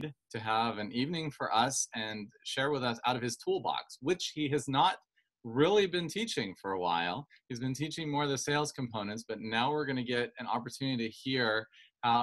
to have an evening for us and share with us out of his toolbox, which he has not really been teaching for a while. He's been teaching more of the sales components, but now we're going to get an opportunity to hear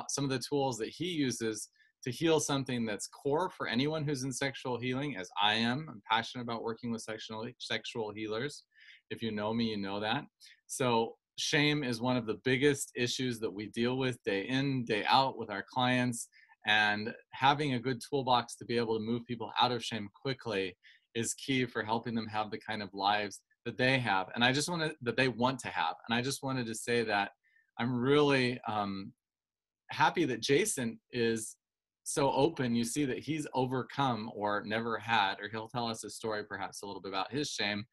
some of the tools that he uses to heal something that's core for anyone who's in sexual healing, as I am. I'm passionate about working with sexual healers. If you know me, you know that. So shame is one of the biggest issues that we deal with day in, day out with our clients. And having a good toolbox to be able to move people out of shame quickly is key for helping them have the kind of lives that they have. And I just that they want to have. And I just wanted to say that I'm really happy that Jason is so open. You see that he's overcome or never had, or he'll tell us a story perhaps a little bit about his shame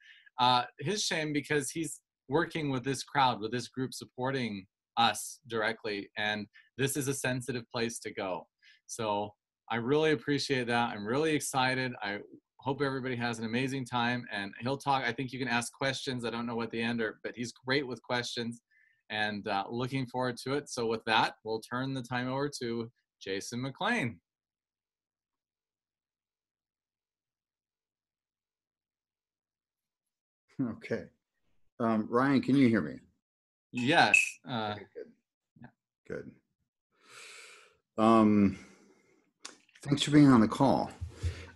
because he's working with this crowd, with this group supporting us directly. And this is a sensitive place to go. So I really appreciate that. I'm really excited. I hope everybody has an amazing time, and he'll talk. I think you can ask questions. I don't know what the end are, but he's great with questions, and looking forward to it. So with that, we'll turn the time over to Jason McLean. Okay. Ryan, can you hear me? Yes. Okay, good. Good. Thanks for being on the call.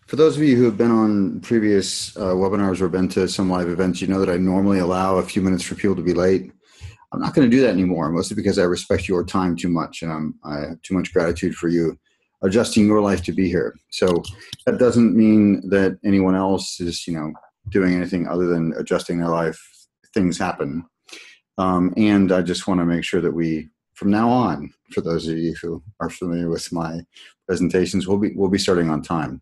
For those of you who have been on previous webinars or been to some live events, you know that I normally allow a few minutes for people to be late. I'm not going to do that anymore, mostly because I respect your time too much, and I have too much gratitude for you adjusting your life to be here. So that doesn't mean that anyone else is, doing anything other than adjusting their life. Things happen. And I just want to make sure that we, from now on, for those of you who are familiar with my presentations, we'll be starting on time.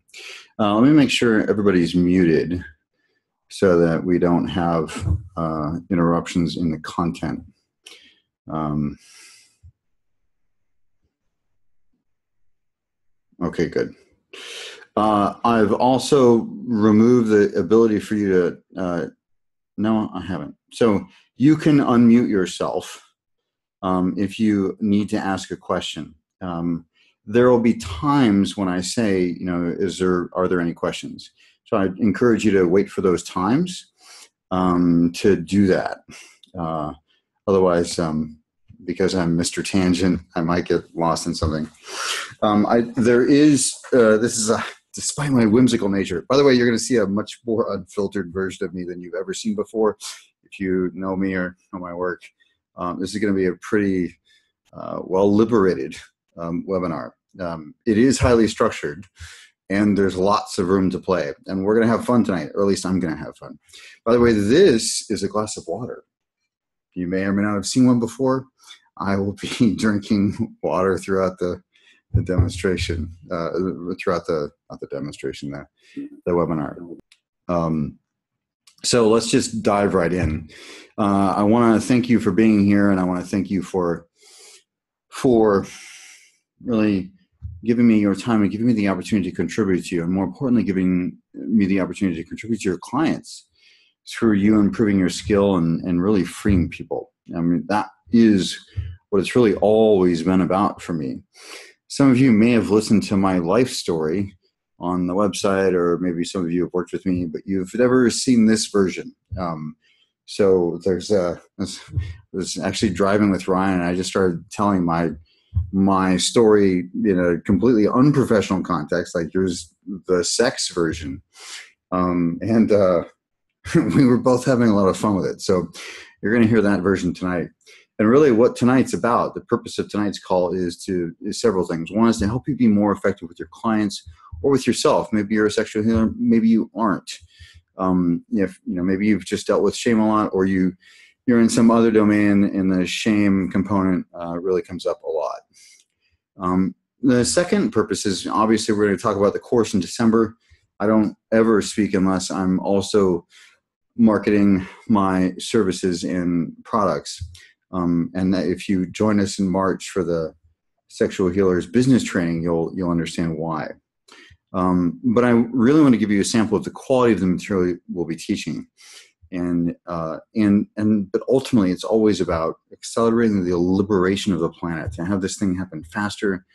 Let me make sure everybody's muted so that we don't have interruptions in the content. Okay, good. I've also removed the ability for you to, no, I haven't. So you can unmute yourself if you need to ask a question. There will be times when I say, are there any questions? So I encourage you to wait for those times to do that. Otherwise, because I'm Mr. Tangent, I might get lost in something. Despite my whimsical nature. By the way, you're going to see a much more unfiltered version of me than you've ever seen before. If you know me or know my work, this is going to be a pretty well-liberated webinar. It is highly structured, and there's lots of room to play. And we're going to have fun tonight, or at least I'm going to have fun. By the way, this is a glass of water. You may or may not have seen one before. I will be drinking water throughout the demonstration, the webinar. So let's just dive right in. I want to thank you for being here, and I want to thank you for really giving me your time and giving me the opportunity to contribute to you, and more importantly, giving me the opportunity to contribute to your clients through you improving your skill and really freeing people. I mean, that is what it's really always been about for me. Some of you may have listened to my life story on the website, or maybe some of you have worked with me, but you've never seen this version. So I was actually driving with Ryan, and I just started telling my story in a completely unprofessional context, like here's the sex version. And we were both having a lot of fun with it. So you're going to hear that version tonight. And really what tonight's about, the purpose of tonight's call is several things. One is to help you be more effective with your clients or with yourself. Maybe you're a sexual healer, maybe you aren't. Maybe you've just dealt with shame a lot, or you're in some other domain and the shame component really comes up a lot. The second purpose is, obviously, we're going to talk about the course in December. I don't ever speak unless I'm also marketing my services and products. And that if you join us in March for the Sexual Healers Business Training, you'll understand why. But I really want to give you a sample of the quality of the material we'll be teaching. But ultimately, it's always about accelerating the liberation of the planet, to have this thing happen faster,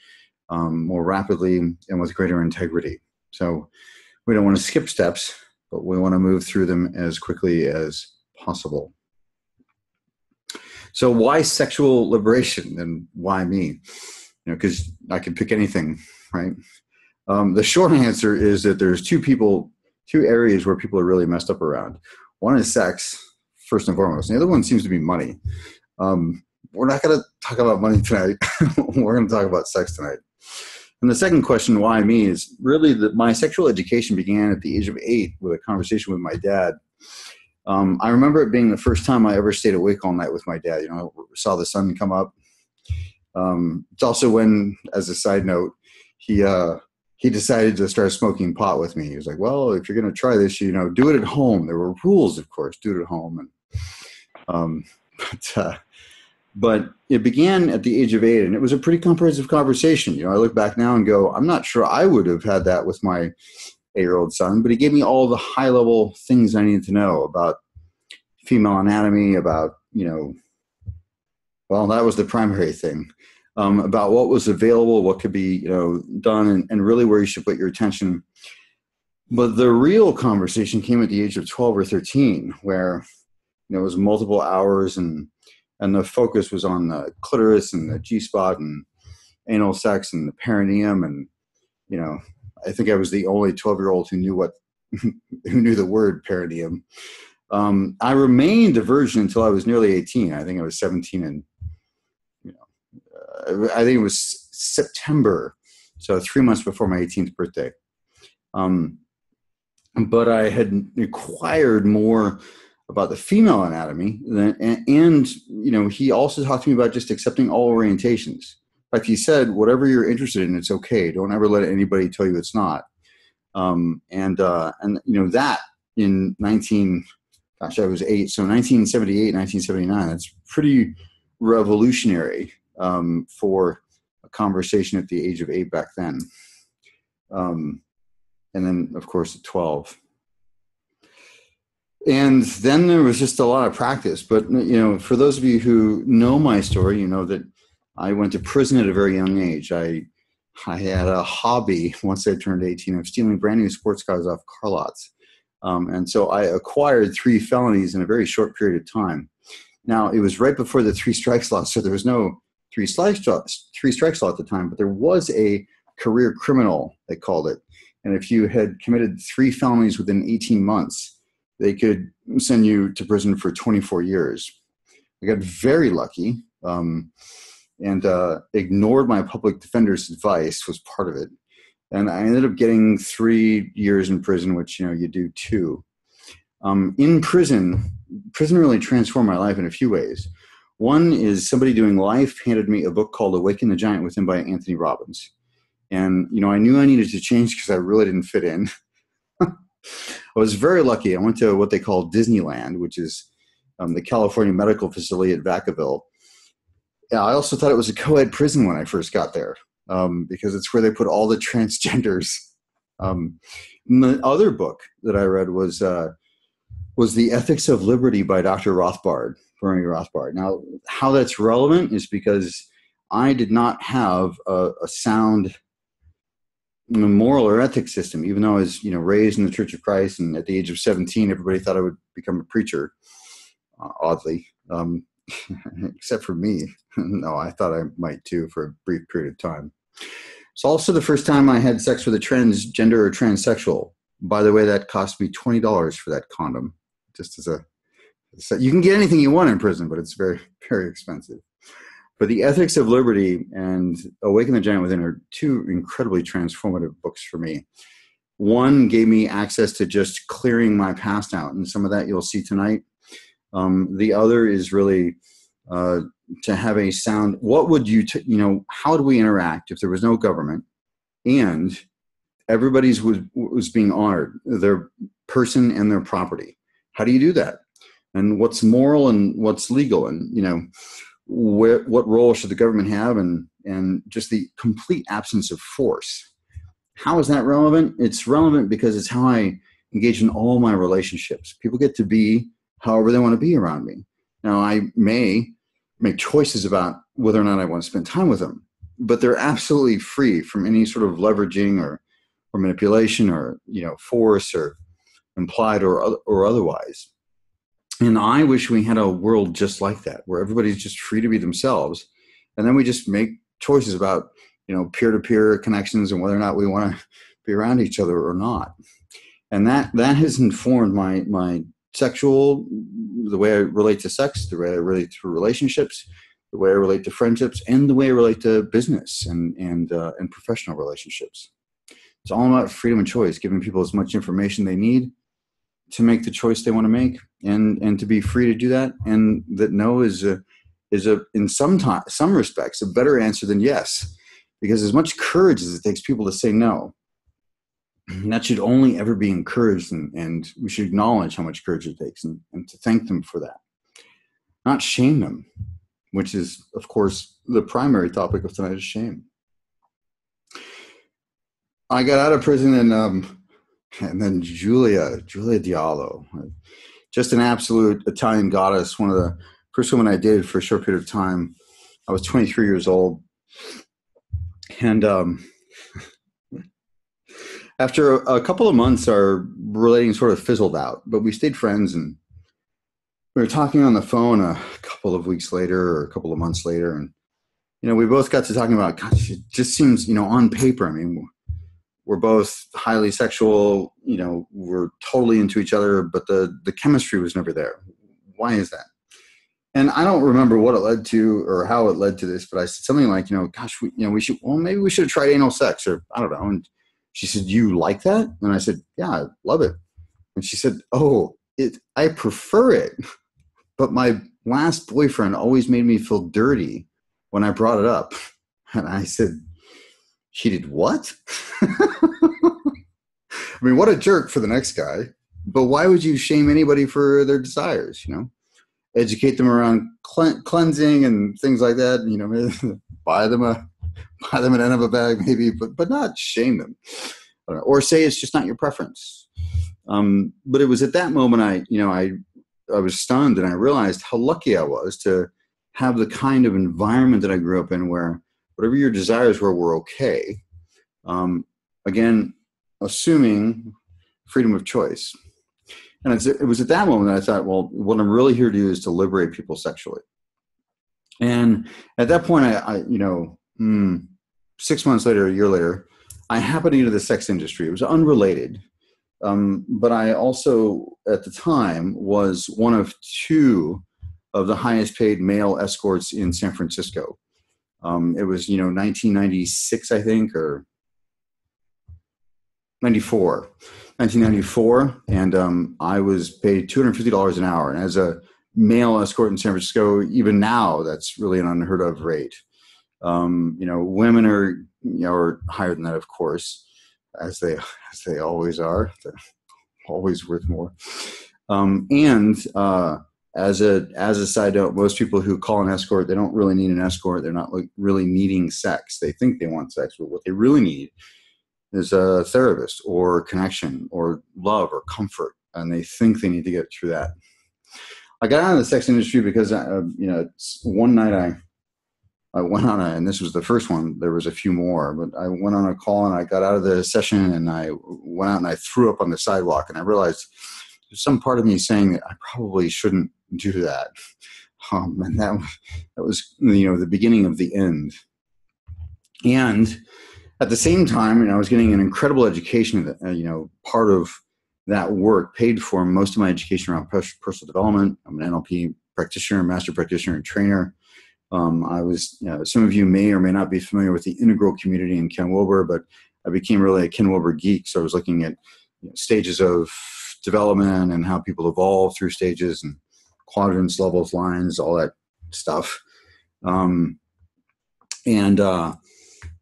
more rapidly and with greater integrity. So we don't want to skip steps, but we want to move through them as quickly as possible. So why sexual liberation and why me? Because I can pick anything, right? The short answer is that there's two areas where people are really messed up around. One is sex, first and foremost. The other one seems to be money. We're not going to talk about money tonight. We're going to talk about sex tonight. And the second question, why me, is really that my sexual education began at the age of 8 with a conversation with my dad. I remember it being the first time I ever stayed awake all night with my dad. Saw the sun come up. It's also when, as a side note, he decided to start smoking pot with me. He was like, well, if you're going to try this, do it at home. There were rules, of course, do it at home. But it began at the age of 8, and it was a pretty comprehensive conversation. I look back now and go, I'm not sure I would have had that with my 8-year-old son, but he gave me all the high-level things I needed to know about female anatomy, about, well, that was the primary thing, about what was available, what could be, done, and really where you should put your attention. But the real conversation came at the age of 12 or 13, where, it was multiple hours and the focus was on the clitoris and the G-spot and anal sex and the perineum. And, I think I was the only 12-year-old who knew the word perineum. I remained a virgin until I was nearly 18. I think I was 17 and, I think it was September. So 3 months before my 18th birthday. But I had acquired more about the female anatomy and he also talked to me about just accepting all orientations. In fact, he said, whatever you're interested in, it's okay. Don't ever let anybody tell you it's not. That in I was 8. So 1978, 1979, that's pretty revolutionary for a conversation at the age of 8 back then. And then, of course, at 12. And then there was just a lot of practice. But, for those of you who know my story, you know that I went to prison at a very young age. I had a hobby once I turned 18 of stealing brand new sports cars off car lots. And so I acquired 3 felonies in a very short period of time. Now, it was right before the 3 strikes law, so there was no 3 strikes law at the time, but there was a career criminal, they called it. And if you had committed 3 felonies within 18 months, they could send you to prison for 24 years. I got very lucky and ignored my public defender's advice was part of it. And I ended up getting 3 years in prison, which, you do 2. In prison really transformed my life in a few ways. One is somebody doing life handed me a book called Awaken the Giant Within by Anthony Robbins. And, I knew I needed to change because I really didn't fit in. I was very lucky. I went to what they call Disneyland, which is the California Medical Facility at Vacaville. Yeah, I also thought it was a co-ed prison when I first got there because it's where they put all the transgenders. The other book that I read was The Ethics of Liberty by Dr. Bernie Rothbard. Now, how that's relevant is because I did not have a sound moral or ethics system, even though I was, raised in the Church of Christ, and at the age of 17, everybody thought I would become a preacher, oddly, except for me. No, I thought I might too for a brief period of time. It's also the first time I had sex with a transgender or transsexual. By the way, that cost me $20 for that condom. Just as you can get anything you want in prison, but it's very, very expensive. But The Ethics of Liberty and Awaken the Giant Within are 2 incredibly transformative books for me. One gave me access to just clearing my past out, and some of that you'll see tonight. The other is really to have a sound. What would how do we interact if there was no government and everybody's was being honored, their person and their property? How do you do that? And what's moral and what's legal? And, what role should the government have, and just the complete absence of force. How is that relevant? It's relevant because it's how I engage in all my relationships. People get to be however they want to be around me. Now, I may make choices about whether or not I want to spend time with them, but they're absolutely free from any sort of leveraging or manipulation or, force or implied or otherwise. And I wish we had a world just like that, where everybody's just free to be themselves. And then we just make choices about, peer-to-peer connections and whether or not we want to be around each other or not. And that has informed my sexual, the way I relate to sex, the way I relate to relationships, the way I relate to friendships, and the way I relate to business and professional relationships. It's all about freedom and choice, giving people as much information they need to make the choice they want to make, and to be free to do that. And that no is in some respects a better answer than yes, because as much courage as it takes people to say no, that should only ever be encouraged, and we should acknowledge how much courage it takes and to thank them for that, not shame them, which is, of course, the primary topic of tonight is shame. I got out of prison and then Julia Diallo, just an absolute Italian goddess, one of the first women I dated for a short period of time. I was 23 years old. And after a couple of months, our relating sort of fizzled out, but we stayed friends, and we were talking on the phone a couple of weeks later or a couple of months later. And, we both got to talking about, gosh, it just seems, on paper, I mean, we're both highly sexual, we're totally into each other, but the chemistry was never there. Why is that? And I don't remember what it led to or how it led to this, but I said something like, gosh, maybe we should have tried anal sex, or I don't know. And she said, "You like that?" And I said, "Yeah, I love it." And she said, "Oh, I prefer it, but my last boyfriend always made me feel dirty when I brought it up." And I said, "He did what?" I mean, what a jerk for the next guy. But why would you shame anybody for their desires, Educate them around cleansing and things like that, buy them an end of a bag maybe, but not shame them. Or say it's just not your preference. But it was at that moment I was stunned, and I realized how lucky I was to have the kind of environment that I grew up in, where whatever your desires were okay. Again, assuming freedom of choice. And it was at that moment that I thought, well, what I'm really here to do is to liberate people sexually. And at that point, I 6 months later, a year later, I happened into the sex industry. It was unrelated. But I also, at the time, was one of two of the highest paid male escorts in San Francisco. It was, 1996, I think, or 1994. And I was paid $250 an hour. And as a male escort in San Francisco, even now, that's really an unheard of rate. Women are higher than that, of course, as they always are. They're always worth more. As a side note, most people who call an escort, they don't really need an escort. They're not really needing sex. They think they want sex, but what they really need is a therapist or connection or love or comfort, and they think they need to get through that. I got out of the sex industry because one night I went on and this was the first one. There was a few more, but I went on a call and I got out of the session and I went out and I threw up on the sidewalk, and I realized there's some part of me saying that I probably shouldn't do that. And that was the beginning of the end. And at the same time, I was getting an incredible education that, part of that work paid for most of my education around personal development. I'm an NLP practitioner, master practitioner, and trainer. I was, some of you may or may not be familiar with the integral community in Ken Wilber, but I became really a Ken Wilber geek. So I was looking at stages of development and how people evolve through stages and quadrants, levels, lines, all that stuff. In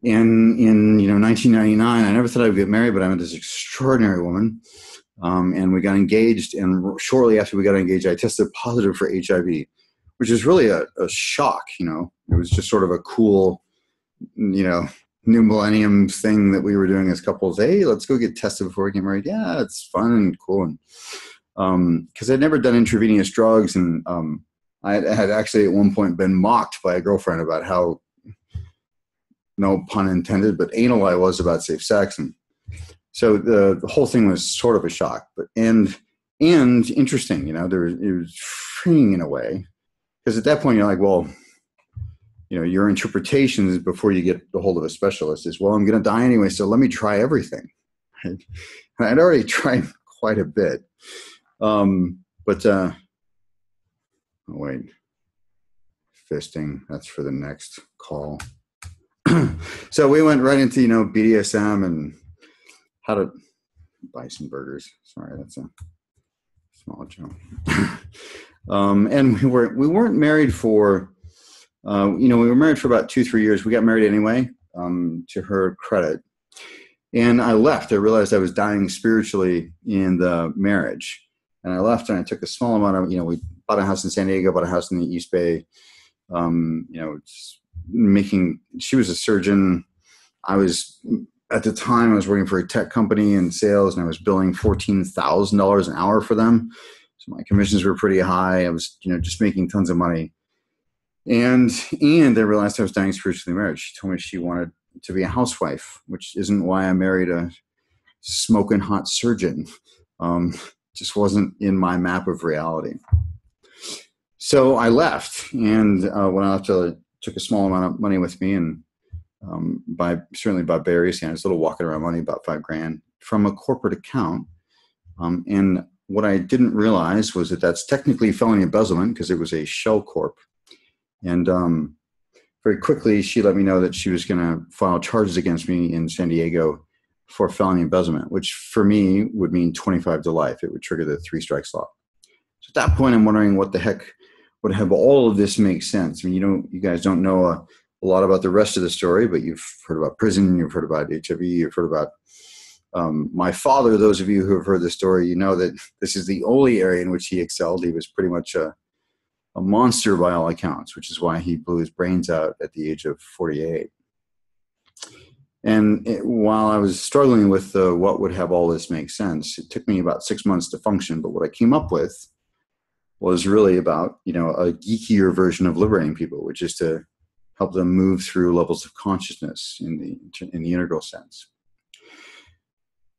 1999, I never thought I would get married, but I met this extraordinary woman, and we got engaged. And shortly after we got engaged, I tested positive for HIV, which is really a shock. It was just sort of a cool, new millennium thing that we were doing as couples. Hey, let's go get tested before we get married. Yeah, it's fun and cool. And because I'd never done intravenous drugs, and I had actually at one point been mocked by a girlfriend about how no pun intended, but anal I was about safe sex. And so the whole thing was sort of a shock, but, and interesting, it was freeing in a way. Because at that point you're like, well, your interpretations before you get a hold of a specialist is, well, I'm going to die anyway, so let me try everything. Right? And I'd already tried quite a bit. Oh, wait, fisting, that's for the next call. So we went right into, BDSM and how to buy some burgers. Sorry, that's a small joke. And we weren't married for, we were married for about 2-3 years. We got married anyway, to her credit. And I left. I realized I was dying spiritually in the marriage. And I left and I took a small amount of, we bought a house in San Diego, bought a house in the East Bay. She was a surgeon. At the time, I was working for a tech company in sales, and I was billing $14,000 an hour for them. So my commissions were pretty high. I was, just making tons of money. And I realized I was dying spiritually in marriage. She told me she wanted to be a housewife, which isn't why I married a smoking hot surgeon. Just wasn't in my map of reality. So I left, and when I left, I took a small amount of money with me, and certainly bought berries. Just a little walking around money, about $5,000 from a corporate account. And what I didn't realize was that that's technically felony embezzlement because it was a shell corp. And very quickly, she let me know that she was going to file charges against me in San Diego for felony embezzlement, which for me would mean 25 to life. It would trigger the 3 strikes law. So at that point, I'm wondering what the heck would have all of this make sense. I mean, you guys don't know a lot about the rest of the story, but you've heard about prison, you've heard about HIV, you've heard about my father. Those of you who have heard the story, you know that this is the only area in which he excelled. He was pretty much a monster by all accounts, which is why he blew his brains out at the age of 48. And while I was struggling with what would have all this make sense, it took me about 6 months to function. But what I came up with was really about, a geekier version of liberating people, which is to help them move through levels of consciousness in the integral sense.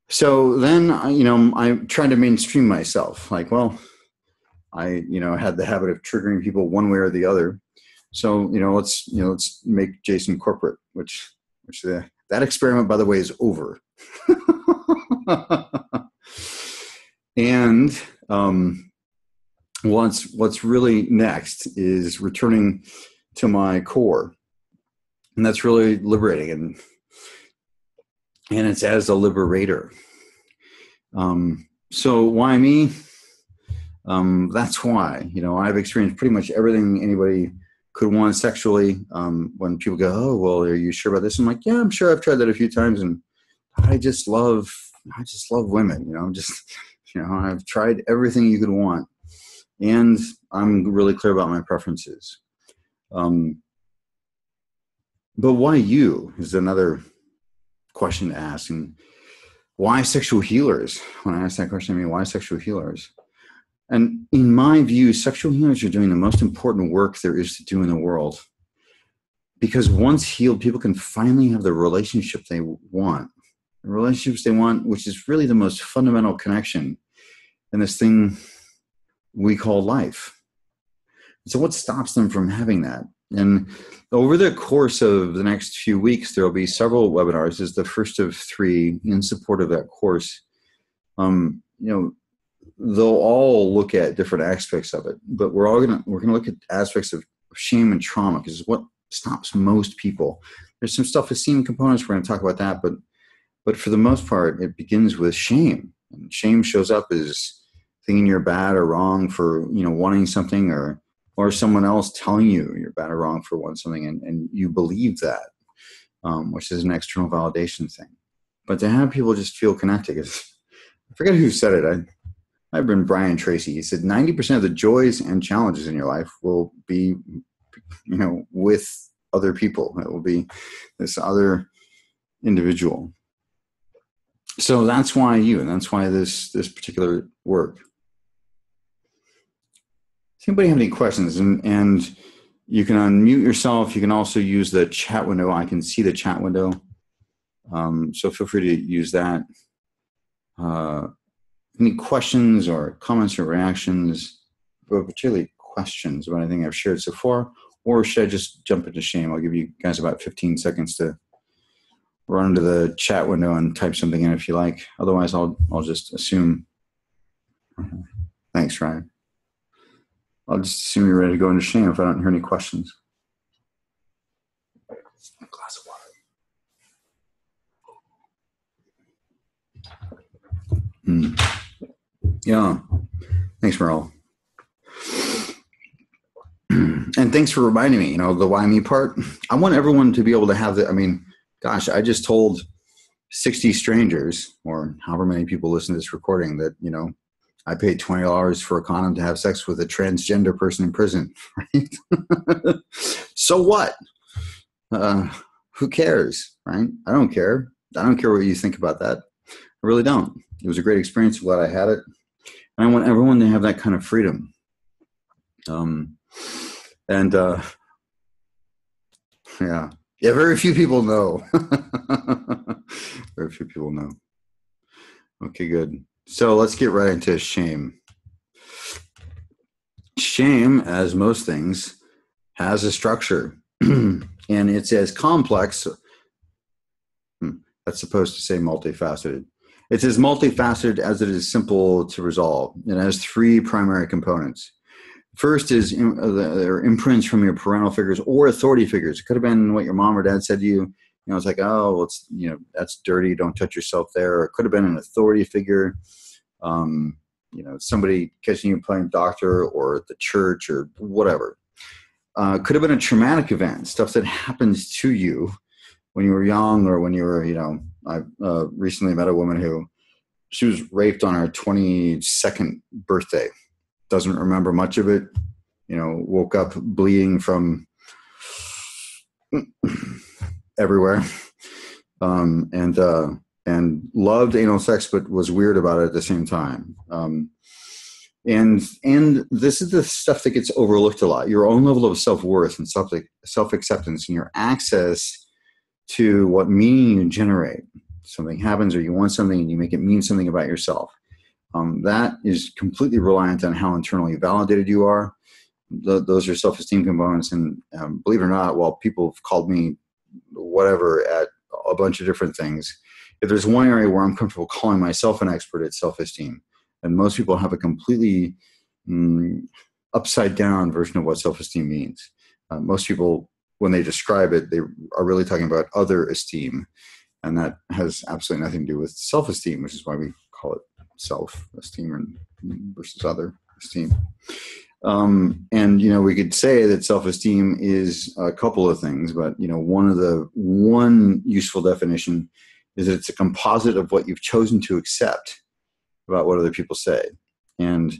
So then, I tried to mainstream myself. Like, well, I, had the habit of triggering people one way or the other. So, let's make Jason corporate, which that experiment, by the way, is over. And what's really next is returning to my core, and that's really liberating, and it's as a liberator. So why me? That's why, I've experienced pretty much everything anybody could want sexually. When people go, oh, well, are you sure about this? I'm like, yeah, I'm sure. I've tried that a few times, and I just love women. I've tried everything you could want, and I'm really clear about my preferences. But why you is another question to ask. And why sexual healers? When I ask that question, I mean, why sexual healers? And in my view, sexual healers are doing the most important work there is to do in the world. Because once healed, people can finally have the relationship they want. The relationships they want, which is really the most fundamental connection in this thing we call life. So what stops them from having that? And over the course of the next few weeks, there will be several webinars. This is the first of 3 in support of that course. They'll all look at different aspects of it, but we're gonna look at aspects of shame and trauma, because it's what stops most people. There's some self-esteem components. We're going to talk about that, but for the most part, it begins with shame. And shame shows up as thinking you're bad or wrong for wanting something, or someone else telling you you're bad or wrong for wanting something, and you believe that, which is an external validation thing. But to have people just feel connected, I forget who said it. I've been Brian Tracy. He said 90% of the joys and challenges in your life will be, with other people. It will be this other individual. So that's why and that's why this particular work. Does anybody have any questions? And You can unmute yourself. You can also use the chat window. I can see the chat window. So feel free to use that. Any questions or comments or reactions, but particularly questions about anything I've shared so far, or should I just jump into shame? I'll give you guys about 15 seconds to run into the chat window and type something in if you like. Otherwise, I'll just assume. Thanks, Ryan. I'll just assume you're ready to go into shame if I don't hear any questions. A glass of water. Yeah. Thanks, Merle. And thanks for reminding me, the why me part. I want everyone to be able to have the, gosh, I just told 60 strangers or however many people listen to this recording that, I paid $20 for a condom to have sex with a transgender person in prison, right? So what? Who cares, right? I don't care. I don't care what you think about that. I really don't. It was a great experience. I'm glad I had it. And I want everyone to have that kind of freedom. Yeah, very few people know. Very few people know. Okay, good. So let's get right into shame. Shame, as most things, has a structure. And it's as complex. That's supposed to say multifaceted. It's as multifaceted as it is simple to resolve. It has three primary components. First is their imprints from your parental figures or authority figures. It could have been what your mom or dad said to you. It's like, oh, it's that's dirty. Don't touch yourself there. Or it could have been an authority figure. Somebody catching you playing doctor or at the church or whatever. Could have been a traumatic event, stuff that happens to you when you were young or when you were, I recently met a woman who she was raped on her 22nd birthday. Doesn't remember much of it, woke up bleeding from everywhere, and loved anal sex, but was weird about it at the same time. And this is the stuff that gets overlooked a lot. Your own level of self-worth and self-acceptance and your access to what meaning you generate. Something happens or you want something and you make it mean something about yourself. That is completely reliant on how internally validated you are. Those are self-esteem components. And believe it or not, while people have called me whatever at a bunch of different things, if there's one area where I'm comfortable calling myself an expert, it's self-esteem. And most people have a completely upside down version of what self-esteem means. Most people, when they describe it, they are really talking about other esteem. And that has absolutely nothing to do with self-esteem, which is why we call it self-esteem versus other esteem. And, we could say that self-esteem is a couple of things, but, one useful definition is that it's a composite of what you've chosen to accept about what other people say. And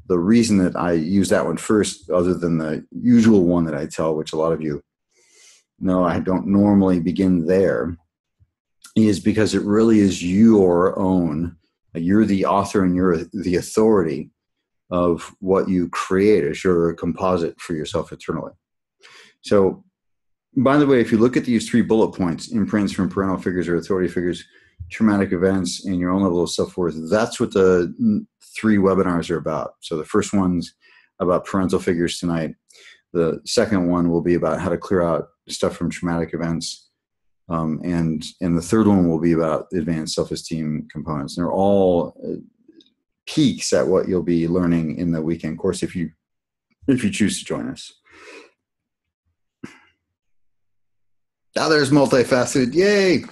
the reason that I use that one first, other than the usual one that I tell, which a lot of you know I don't normally begin there, is because it really is your own. You're the author and you're the authority of what you create as your composite for yourself internally. So, by the way, if you look at these 3 bullet points, imprints from parental figures or authority figures, traumatic events, and your own level of self-worth, that's what the 3 webinars are about. So the first one's about parental figures tonight. The second one will be about how to clear out stuff from traumatic events. And the third one will be about advanced self-esteem components. And they're all peeks at what you'll be learning in the weekend course if you choose to join us. Now there's multifaceted, yay!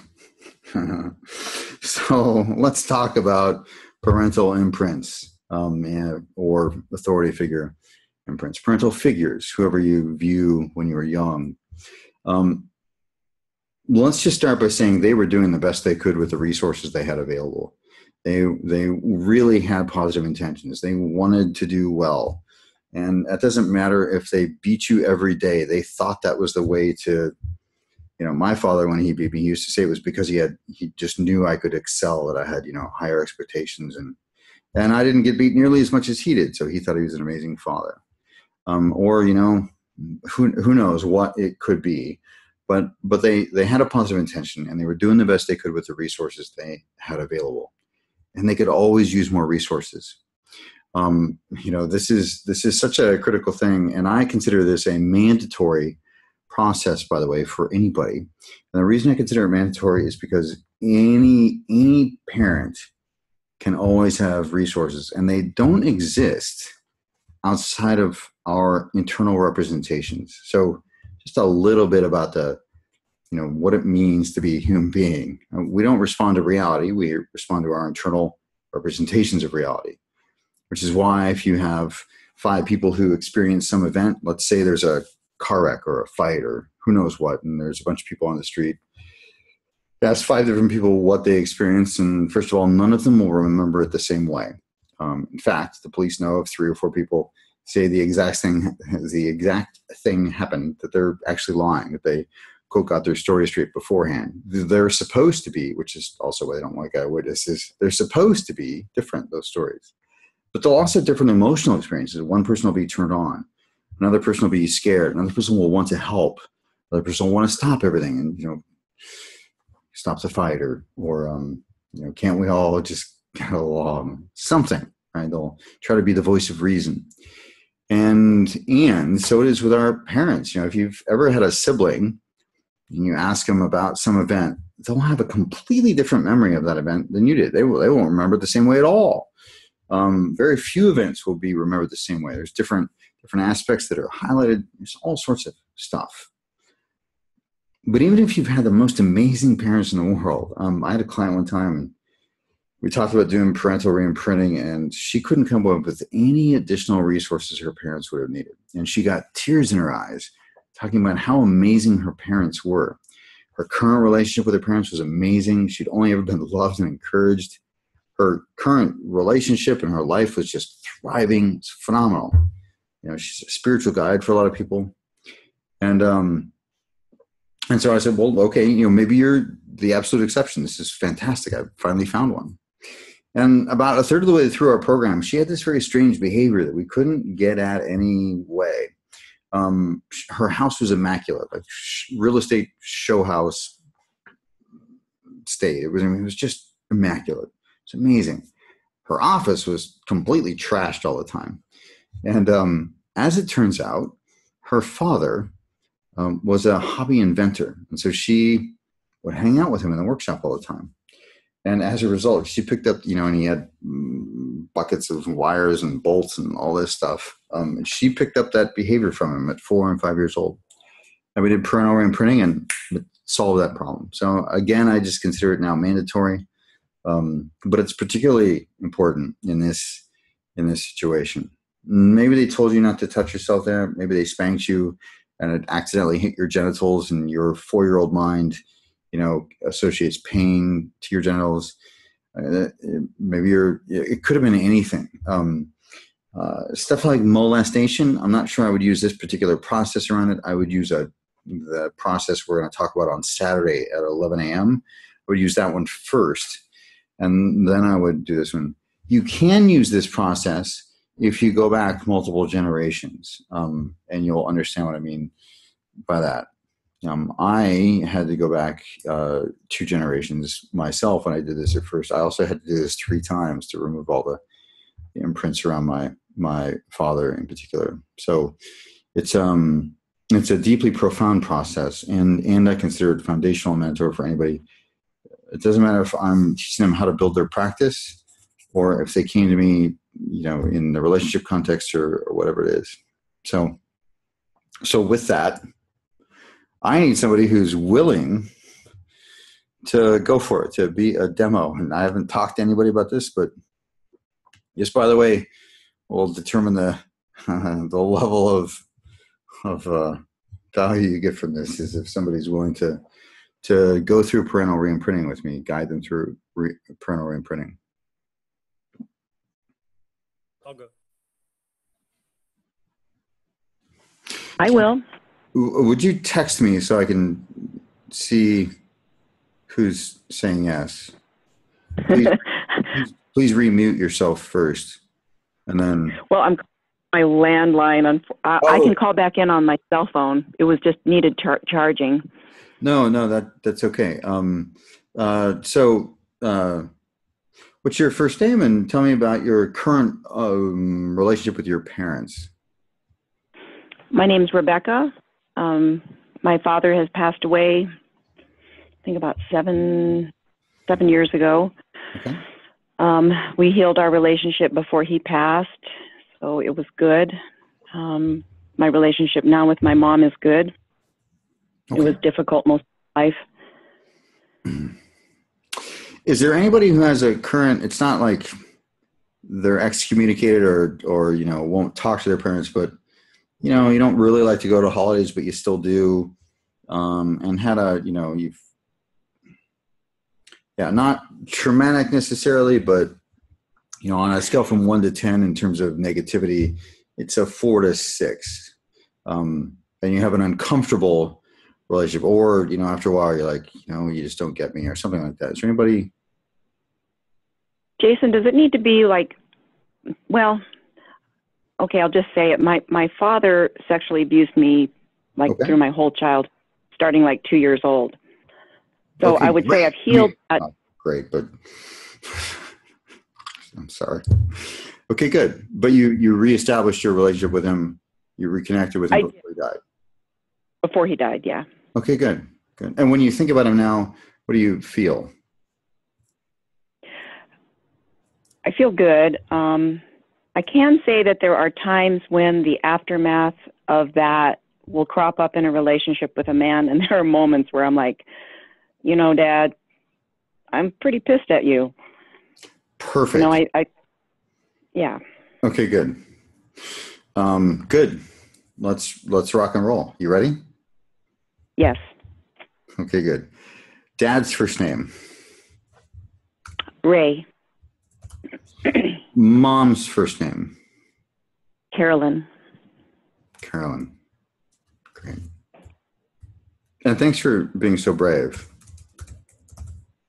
So let's talk about parental imprints or authority figure imprints. Parental figures, whoever you view when you were young. Let's just start by saying they were doing the best they could with the resources they had available. They really had positive intentions. They wanted to do well. And that doesn't matter if they beat you every day. They thought that was the way to, my father, when he beat me, he used to say it was because he just knew I could excel, that I had, higher expectations. And I didn't get beat nearly as much as he did. So he thought he was an amazing father. who knows what it could be, but they had a positive intention, and they were doing the best they could with the resources they had available, and they could always use more resources. This is such a critical thing, and I consider this a mandatory process, by the way, for anybody. And the reason I consider it mandatory is because any parent can always have resources, and they don't exist outside of our internal representations. So just a little bit about what it means to be a human being. We don't respond to reality. We respond to our internal representations of reality, which is why if you have 5 people who experience some event, let's say there's a car wreck or a fight or who knows what, and there's a bunch of people on the street, ask 5 different people what they experienced, and first of all, none of them will remember it the same way. In fact, the police know if 3 or 4 people say the exact thing happened, that they're actually lying, that they, quote, got their story straight beforehand. They're supposed to be, which is also why they don't like eyewitnesses, they're supposed to be different, those stories. But they'll also have different emotional experiences. One person will be turned on. Another person will be scared. Another person will want to help. Another person will want to stop everything and, stop the fight or can't we all just get along? Something, right? They'll try to be the voice of reason. And so it is with our parents. If you've ever had a sibling and you ask them about some event, they'll have a completely different memory of that event than you did. They won't remember it the same way at all. Very few events will be remembered the same way. There's different aspects that are highlighted. There's all sorts of stuff. But even if you've had the most amazing parents in the world, I had a client one time, and we talked about doing parental reimprinting, and she couldn't come up with any additional resources her parents would have needed. And she got tears in her eyes talking about how amazing her parents were. Her current relationship with her parents was amazing. She'd only ever been loved and encouraged. Her current relationship and her life was just thriving. It's phenomenal. She's a spiritual guide for a lot of people. And so I said, well, okay, maybe you're the absolute exception. This is fantastic. I finally found one. And about a third of the way through our program, she had this very strange behavior that we couldn't get at any way. Her house was immaculate, like real estate show house state. It was just immaculate. It's amazing. Her office was completely trashed all the time. And as it turns out, her father was a hobby inventor. And so she would hang out with him in the workshop all the time. And as a result, she picked up, and he had buckets of wires and bolts and all this stuff. And she picked up that behavior from him at 4 and 5 years old. And we did parental reimprinting and it solved that problem. So again, I just consider it now mandatory. But it's particularly important in this situation. Maybe they told you not to touch yourself there. Maybe they spanked you and it accidentally hit your genitals, and your 4-year-old mind, associates pain to your genitals. It could have been anything. Stuff like molestation, I'm not sure I would use this particular process around it. I would use the process we're going to talk about on Saturday at 11 a.m. I would use that one first, and then I would do this one. You can use this process if you go back multiple generations, and you'll understand what I mean by that. I had to go back 2 generations myself when I did this at first. I also had to do this 3 times to remove all the imprints around my father in particular. So it's a deeply profound process, and I consider it foundational mentor for anybody. It doesn't matter if I'm teaching them how to build their practice or if they came to me, in the relationship context or whatever it is. So with that, I need somebody who's willing to go for it, to be a demo. And I haven't talked to anybody about this, but just by the way, we'll determine the level of value you get from this is if somebody's willing to go through parental reimprinting with me, guide them through parental reimprinting. I'll go. I will. Would you text me so I can see who's saying yes? Please remute yourself first, and then. Well, my landline. I Oh, can call back in on my cell phone. It was just needed charging. no, that's okay. So, what's your first name, and tell me about your current relationship with your parents. My name's Rebecca. My father has passed away, I think about seven years ago. Okay. We healed our relationship before he passed, so it was good. My relationship now with my mom is good. Okay. It was difficult most of life. Is there anybody who has a current? It's not like they're excommunicated or won't talk to their parents, but you don't really like to go to holidays, but you still do, and had a you've not traumatic necessarily, but on a scale from 1 to 10 in terms of negativity, it's a 4 to 6, and you have an uncomfortable relationship, or after a while you're like, you just don't get me, or something like that. Is there anybody? Jason, does it need to be like, well, okay, I'll just say it. My father sexually abused me through my whole childhood, starting 2 years old. So Okay, I would great. say I've healed. Not great, but I'm sorry. Okay, good. But you reestablished your relationship with him. You reconnected with him before he died. Before he died, yeah. Okay, good. And when you think about him now, what do you feel? I feel good. I can say that there are times when the aftermath of that will crop up in a relationship with a man, and there are moments where I'm like, Dad, I'm pretty pissed at you. Perfect. Yeah. Okay, good. Good. Let's rock and roll. You ready? Yes. Okay, good. Dad's first name? Ray. Mom's first name? Carolyn. Carolyn. Great. And thanks for being so brave.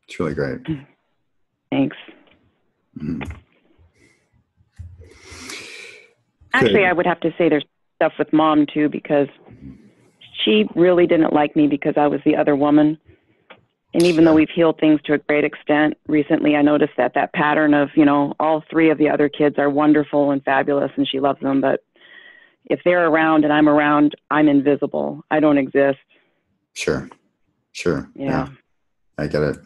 It's really great. Thanks. Mm-hmm. Actually, I would have to say there's stuff with Mom too, because she really didn't like me because I was the other woman. And even though we've healed things to a great extent, recently I noticed that pattern of, all 3 of the other kids are wonderful and fabulous and she loves them. But if they're around and I'm around, I'm invisible. I don't exist. Sure. Yeah. I get it.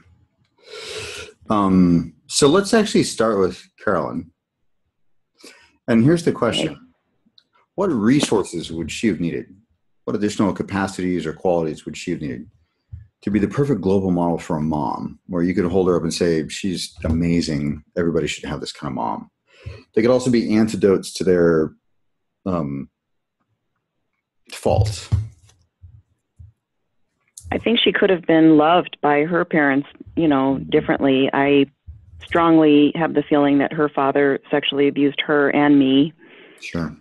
So let's actually start with Carolyn. And here's the question. Okay. What resources would she have needed? What additional capacities or qualities would she have needed to be the perfect global model for a mom, where you could hold her up and say, she's amazing, everybody should have this kind of mom? They could also be antidotes to their faults. I think she could have been loved by her parents, differently. I strongly have the feeling that her father sexually abused her and me. Sure.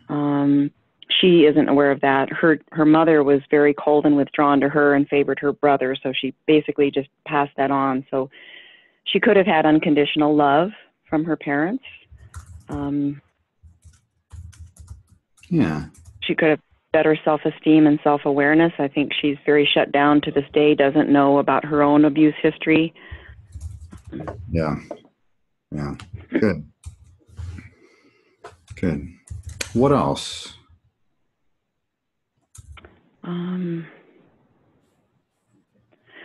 She isn't aware of that. Her mother was very cold and withdrawn to her and favored her brother, so she basically just passed that on. So she could have had unconditional love from her parents. Yeah. She could have better self-esteem and self-awareness. I think she's very shut down to this day, doesn't know about her own abuse history. Yeah. Good. What else?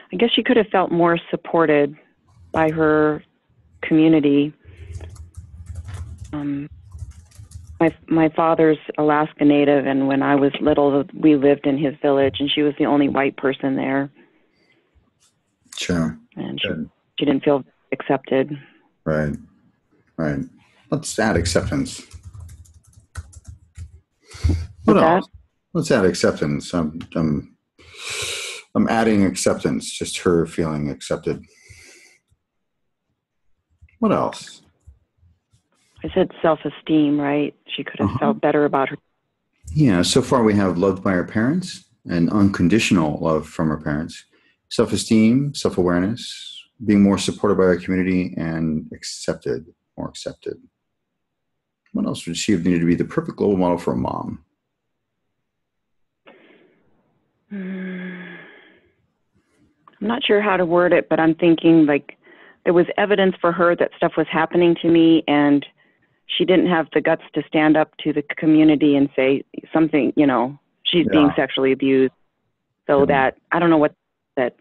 I guess she could have felt more supported by her community. My father's Alaska Native, and when I was little, we lived in his village, and she was the only white person there. Sure. And she didn't feel accepted. Right. Let's add acceptance. What else? Let's add acceptance. I'm adding acceptance, just her feeling accepted. What else? I said self-esteem, right? She could have felt better about her. Yeah, so far we have loved by her parents and unconditional love from her parents, self-esteem, self-awareness, being more supported by our community, and more accepted. What else would she have needed to be the perfect global model for a mom? I'm not sure how to word it, but I'm thinking like there was evidence for her that stuff was happening to me, and she didn't have the guts to stand up to the community and say something, you know, she's being sexually abused. So that, I don't know what that.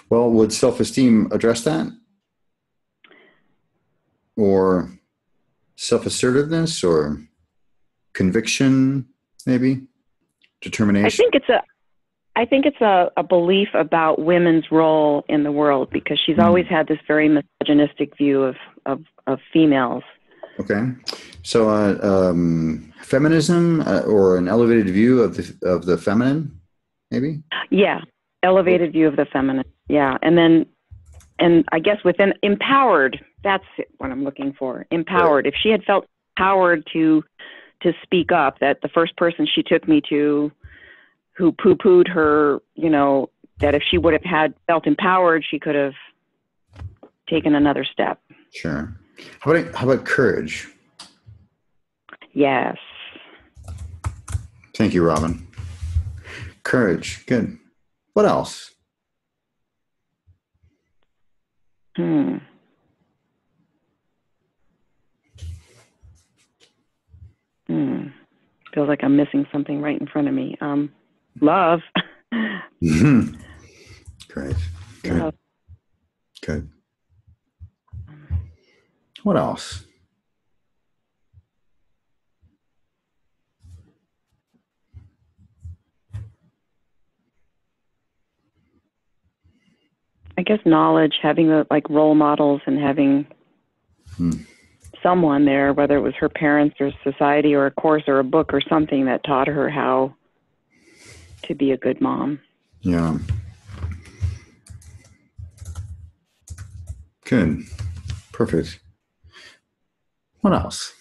Well, would self-esteem address that? Or self-assertiveness or conviction, maybe? Determination? I think it's a belief about women's role in the world, because she's always had this very misogynistic view of females. Okay. So feminism or an elevated view of the feminine, maybe? Yeah. Elevated view of the feminine. Yeah. And I guess within empowered, that's what I'm looking for. Empowered. Right. If she had felt empowered to speak up, that the first person she took me to who poo-pooed her, you know, that if she would have felt empowered, she could have taken another step. Sure. How about courage? Yes. Thank you, Robin. Courage. Good. What else? Feels like I'm missing something right in front of me. Love. Mm-hmm. Great. Good. Love. Good. What else? I guess knowledge, having like role models and having someone there, whether it was her parents or society or a course or a book or something that taught her how to be a good mom. Yeah. Good. Perfect. What else?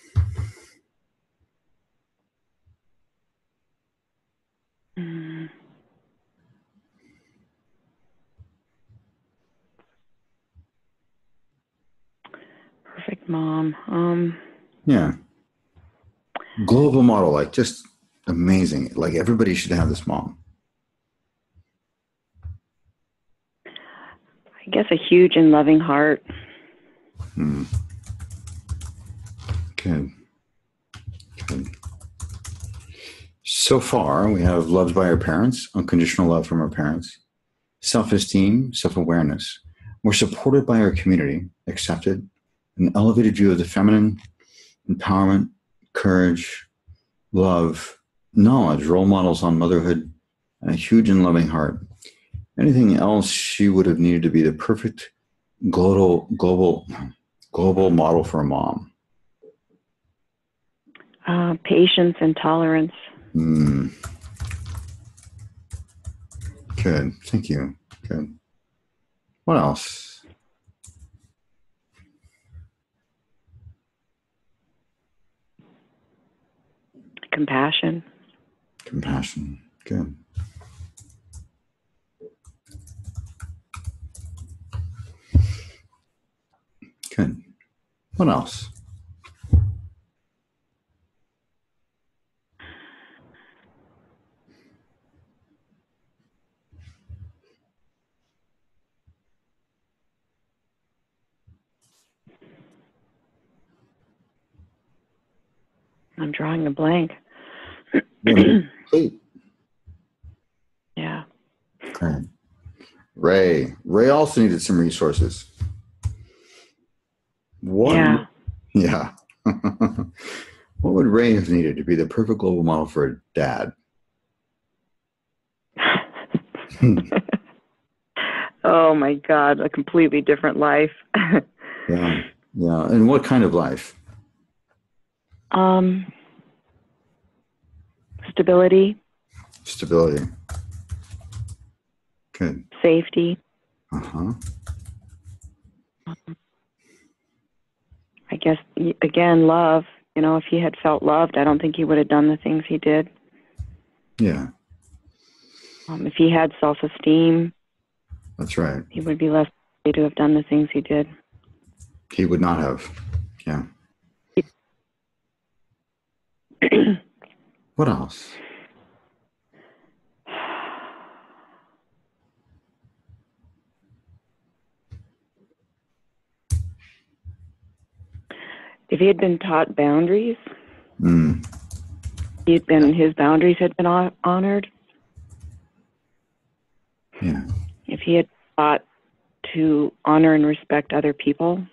Perfect mom. Yeah. Global model, like just amazing. Like everybody should have this mom. I guess a huge and loving heart. Good. Good. So far, we have loved by our parents, unconditional love from our parents, self-esteem, self-awareness. We're supported by our community, accepted, an elevated view of the feminine, empowerment, courage, love, knowledge, role models on motherhood, and a huge and loving heart. Anything else she would have needed to be the perfect global model for a mom? Patience and tolerance. Good. Thank you. Good. What else? Compassion. Compassion. Good. Good. What else? I'm drawing a blank. Complete. Yeah. Okay. Ray also needed some resources. What? Yeah. Yeah. What would Ray have needed to be the perfect global model for a dad? Oh my God, a completely different life. Yeah. Yeah. And what kind of life? Stability. Stability. Good. Safety. I guess, again, love. You know, if he had felt loved, I don't think he would have done the things he did. Yeah. If he had self-esteem. That's right. He would be less likely to have done the things he did. He would not have. Yeah. What else? If he had been taught boundaries, Mm. his boundaries had been honored. Yeah. If he had taught to honor and respect other people,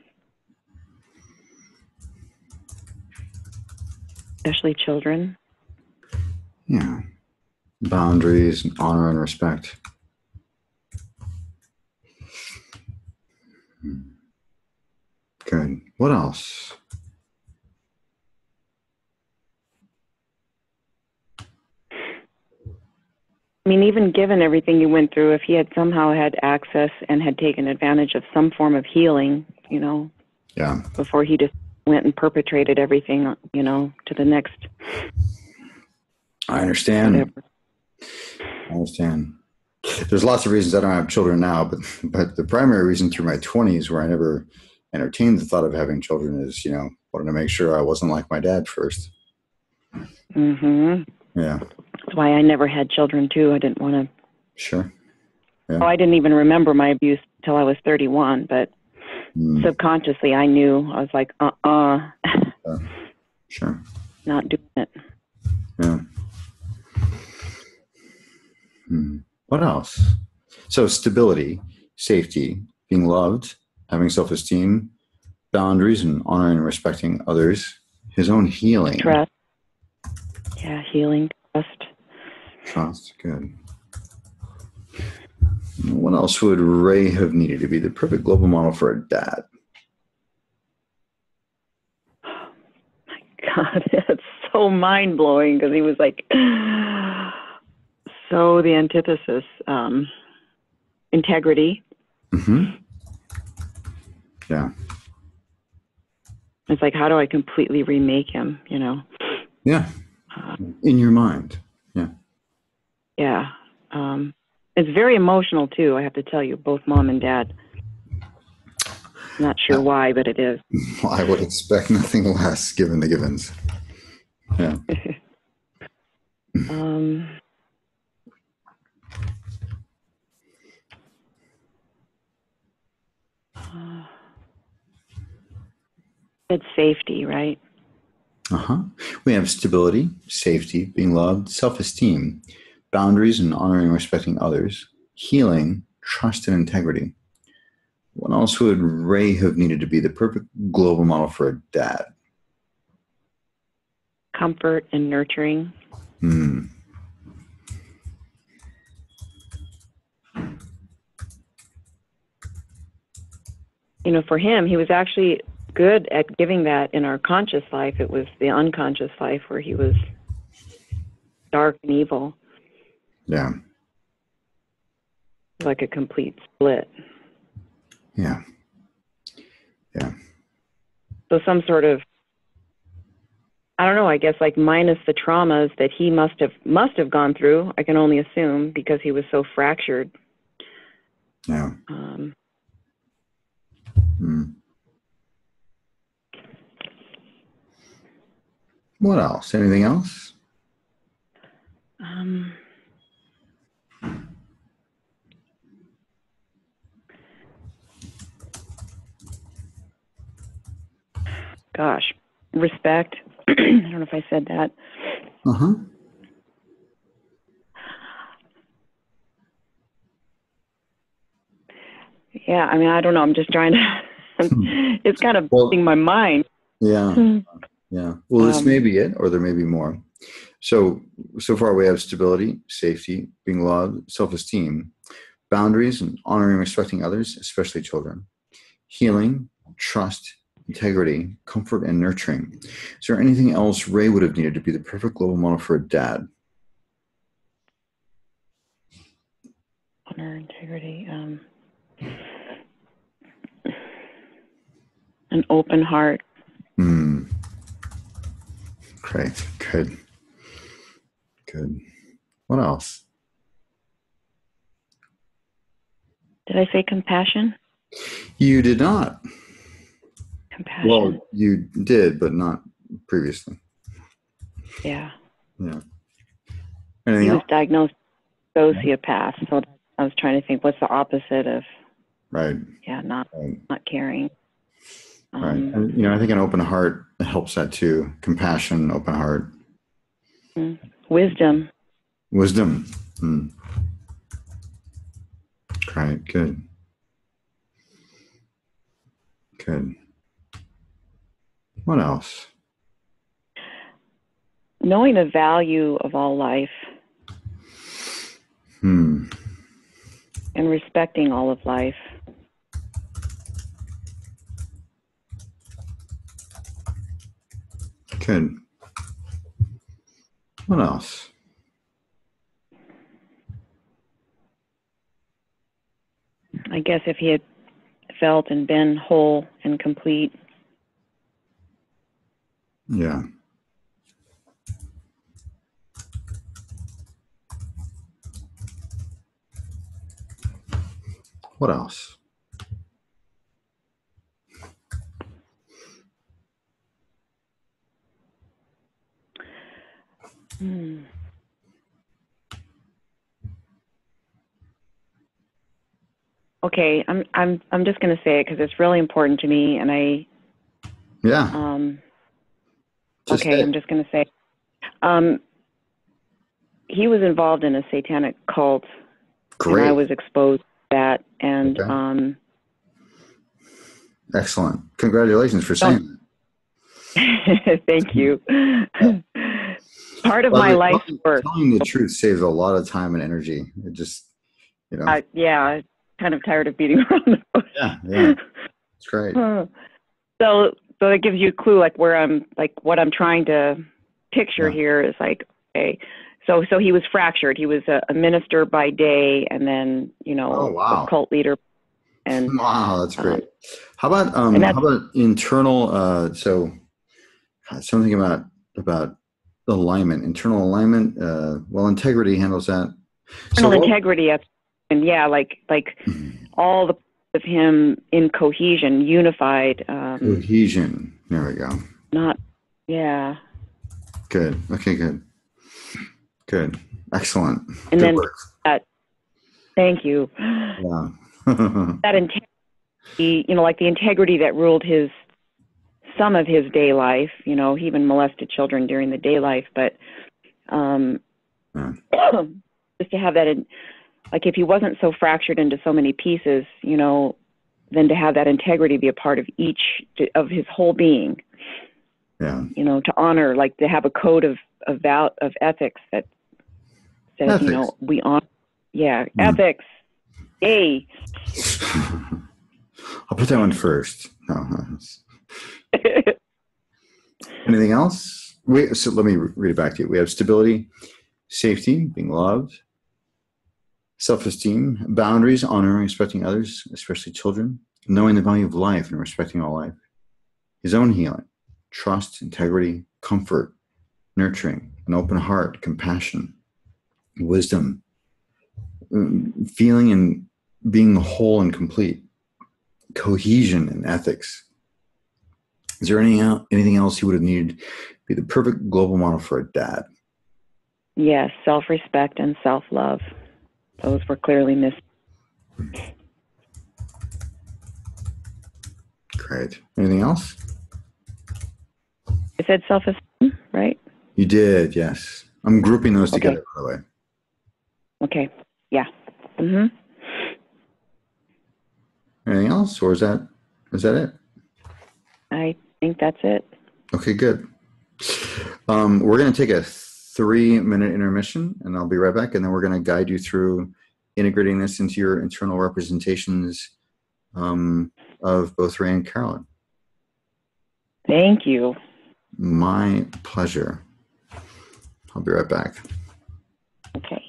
especially children. Yeah. Boundaries, honor, and respect. Good. What else? I mean, even given everything you went through, if he had somehow had access and had taken advantage of some form of healing, Yeah. before he just went and perpetrated everything, to the next. I understand. Whatever. I understand. There's lots of reasons I don't have children now, but the primary reason through my 20s, where I never entertained the thought of having children, is wanted to make sure I wasn't like my dad first. Mm-hmm. Yeah. That's why I never had children too. I didn't want to. Sure. Yeah. Oh, I didn't even remember my abuse till I was 31, but subconsciously I knew. I was like, Sure. not doing it. Yeah. What else? So stability, safety, being loved, having self-esteem, boundaries, and honoring and respecting others. His own healing. Trust. Yeah, healing, trust. Trust. Good. What else would Ray have needed to be the perfect global model for a dad? God, it's so mind-blowing because he was like so the antithesis. Integrity. Mm-hmm. Yeah. It's like, how do I completely remake him, Yeah. In your mind. Yeah. Yeah. It's very emotional too, I have to tell you, both mom and dad. Not sure why, but it is. Well, I would expect nothing less given the givens. Yeah. It's safety, right? Uh-huh. We have stability, safety, being loved, self-esteem, boundaries and honoring and respecting others, healing, trust, and integrity. What else would Ray have needed to be the perfect global model for a dad? Comfort and nurturing. For him, he was actually good at giving that in our conscious life. It was the unconscious life where he was dark and evil. Yeah. Like a complete split. Yeah. Yeah. So some sort of, I don't know, I guess like minus the traumas that he must have gone through, I can only assume, because he was so fractured. Yeah. What else? Anything else? Gosh, respect. I don't know if I said that. Uh-huh. Yeah, I mean, I don't know. I'm just trying to, it's kind of blowing my mind. Yeah. Yeah. Well, this may be it, or there may be more. So far we have stability, safety, being loved, self-esteem, boundaries, and honoring and respecting others, especially children, healing, trust, integrity, comfort, and nurturing. Is there anything else Ray would have needed to be the perfect global model for a dad? Honor, integrity, an open heart. Great. Good. What else? Did I say compassion? You did not. Compassion. Well, you did, but not previously. Yeah. Yeah. Anything He was else? diagnosed sociopath, so I was trying to think what's the opposite of Right. not Right. caring. Right. And, I think an open heart helps that too. Compassion, open heart. Wisdom. Wisdom. Right. Good. Good. What else? Knowing the value of all life. And respecting all of life. Good. What else? I guess if he had felt and been whole and complete. Yeah. What else? Okay, I'm just going to say it because it's really important to me, and I. Yeah. Okay, I'm just going to say. He was involved in a satanic cult. Great. And I was exposed to that, and okay. Excellent. Congratulations for saying that. Thank you. Part of my life's work. Telling the truth saves a lot of time and energy. It just, yeah, kind of tired of beating around the bush. Yeah. It's great. So it gives you a clue, like where I'm, like what I'm trying to picture here is like, okay, so he was fractured. He was a minister by day, and then a cult leader. And wow, that's great. How about internal? So something about alignment, internal alignment. Well, integrity handles that. Internal integrity, and like all the of him in cohesion, unified. Cohesion. There we go. Yeah. Good. Okay. Good. Excellent. And good then work. Thank you. Yeah. That integrity, like the integrity that ruled some of his day life. He even molested children during the day life, but just to have that like if he wasn't so fractured into so many pieces, then to have that integrity be a part of each of his whole being. Yeah. To honor, like to have a code of ethics that says, we honor. Yeah, ethics. Yay. I'll put that one first. No. Anything else? So let me read it back to you. We have stability, safety, being loved, self-esteem, boundaries, honoring, respecting others, especially children, knowing the value of life and respecting all life, his own healing, trust, integrity, comfort, nurturing, an open heart, compassion, wisdom, feeling and being whole and complete, cohesion and ethics. Is there anything else he would have needed to be the perfect global model for a dad? Yes, self-respect and self-love. Those were clearly missed. Great. Anything else? I said self-esteem, right? You did, yes. I'm grouping those together, by the way. Okay. Yeah. Anything else, or is that it? I think that's it. Okay, good. We're going to take a 3-minute intermission, and I'll be right back, and then we're going to guide you through integrating this into your internal representations of both Ray and Carolyn. Thank you. My pleasure. I'll be right back. Okay.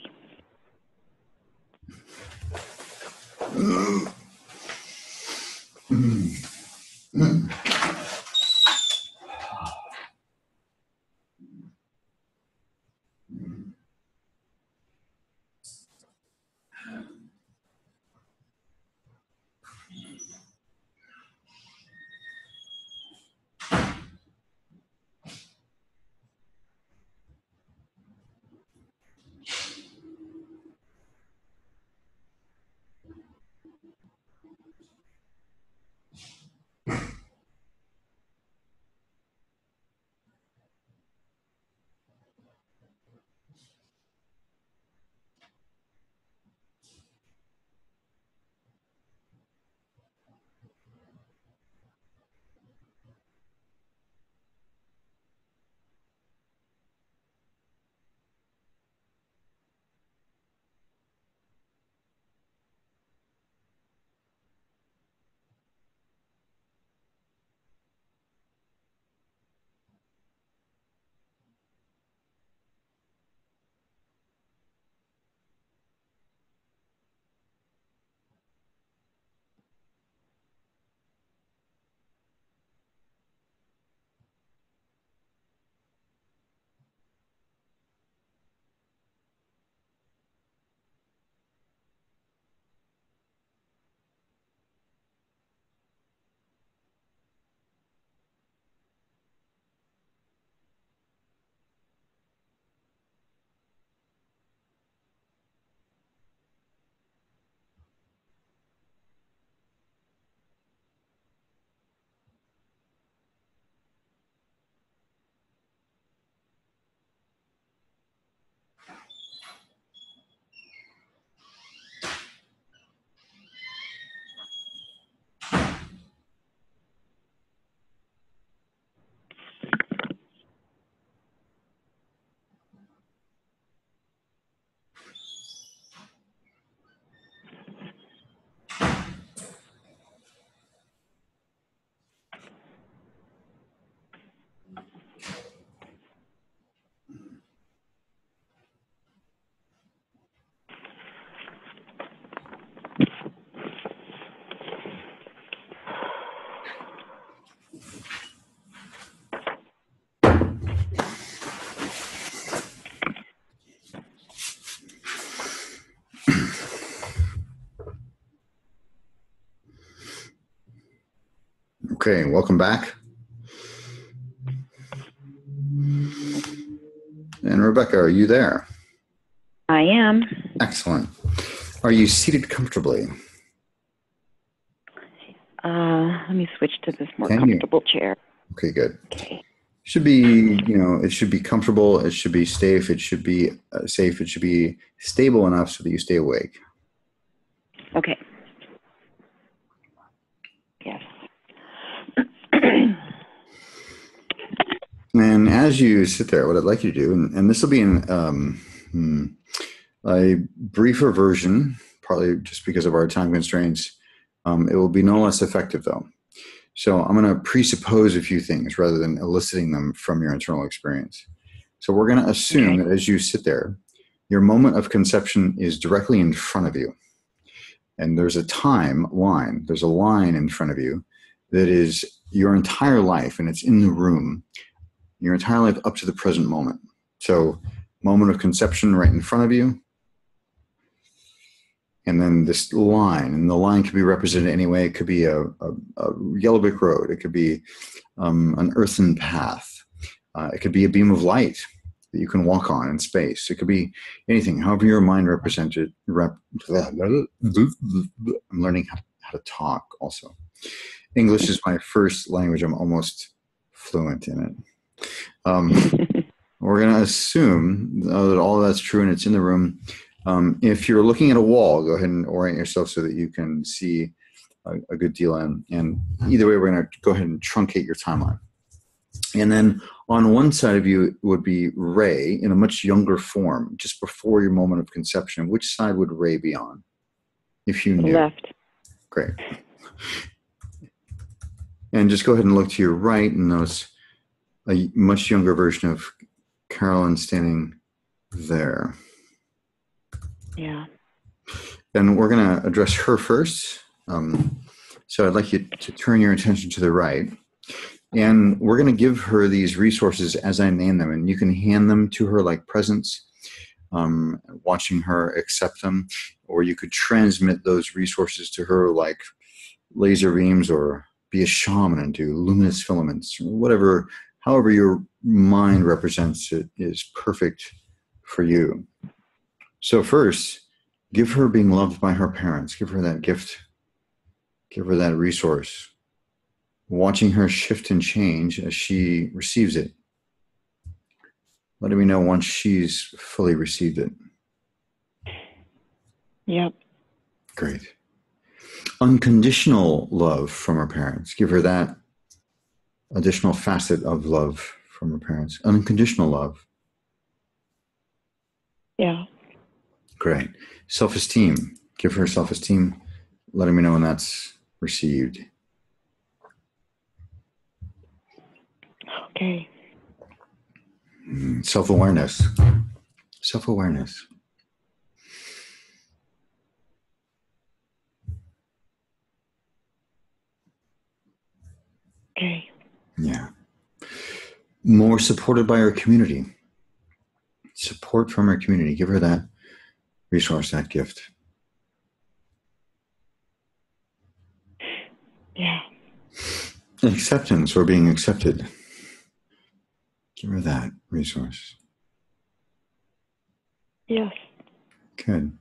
Okay, welcome back. And Rebecca, are you there? I am. Excellent. Are you seated comfortably? Let me switch to this more Can comfortable chair. Okay, good. Okay. Should be, it should be comfortable. It should be safe. It should be safe. It should be stable enough so that you stay awake. Okay. Yes. And as you sit there, what I'd like you to do, and this will be a briefer version, partly just because of our time constraints. It will be no less effective, though. So I'm going to presuppose a few things rather than eliciting them from your internal experience. So we're going to assume that as you sit there, your moment of conception is directly in front of you. And there's a timeline, there's a line in front of you that is your entire life, and it's in the room, your entire life up to the present moment. So moment of conception right in front of you. And then this line, and the line could be represented any way. It could be a yellow brick road. It could be an earthen path. It could be a beam of light that you can walk on in space. It could be anything, however your mind represented. I'm learning how to talk also. English is my first language. I'm almost fluent in it. We're going to assume that all of that's true and it's in the room. If you're looking at a wall, go ahead and orient yourself so that you can see a good deal. And either way, we're going to go ahead and truncate your timeline. And then on one side of you would be Ray in a much younger form, just before your moment of conception. Which side would Ray be on, if you knew? Left. Great. And just go ahead and look to your right and notice a much younger version of Carolyn standing there. Yeah. And we're going to address her first. So I'd like you to turn your attention to the right. And we're going to give her these resources as I name them. And you can hand them to her like presents, watching her accept them. Or you could transmit those resources to her like laser beams, or be a shaman and do luminous filaments, or whatever, however your mind represents it is perfect for you. So first, give her being loved by her parents. Give her that gift. Give her that resource. Watching her shift and change as she receives it. Letting me know once she's fully received it. Yep. Great. Unconditional love from her parents. Give her that additional facet of love from her parents. Unconditional love. Yeah. Great. Self-esteem. Give her self-esteem. Letting me know when that's received. Okay. Self-awareness. Self-awareness. Okay. Yeah. More supported by her community. Support from her community. Give her that resource, that gift. Yeah. Acceptance, or being accepted. Give her that resource. Yes. Good.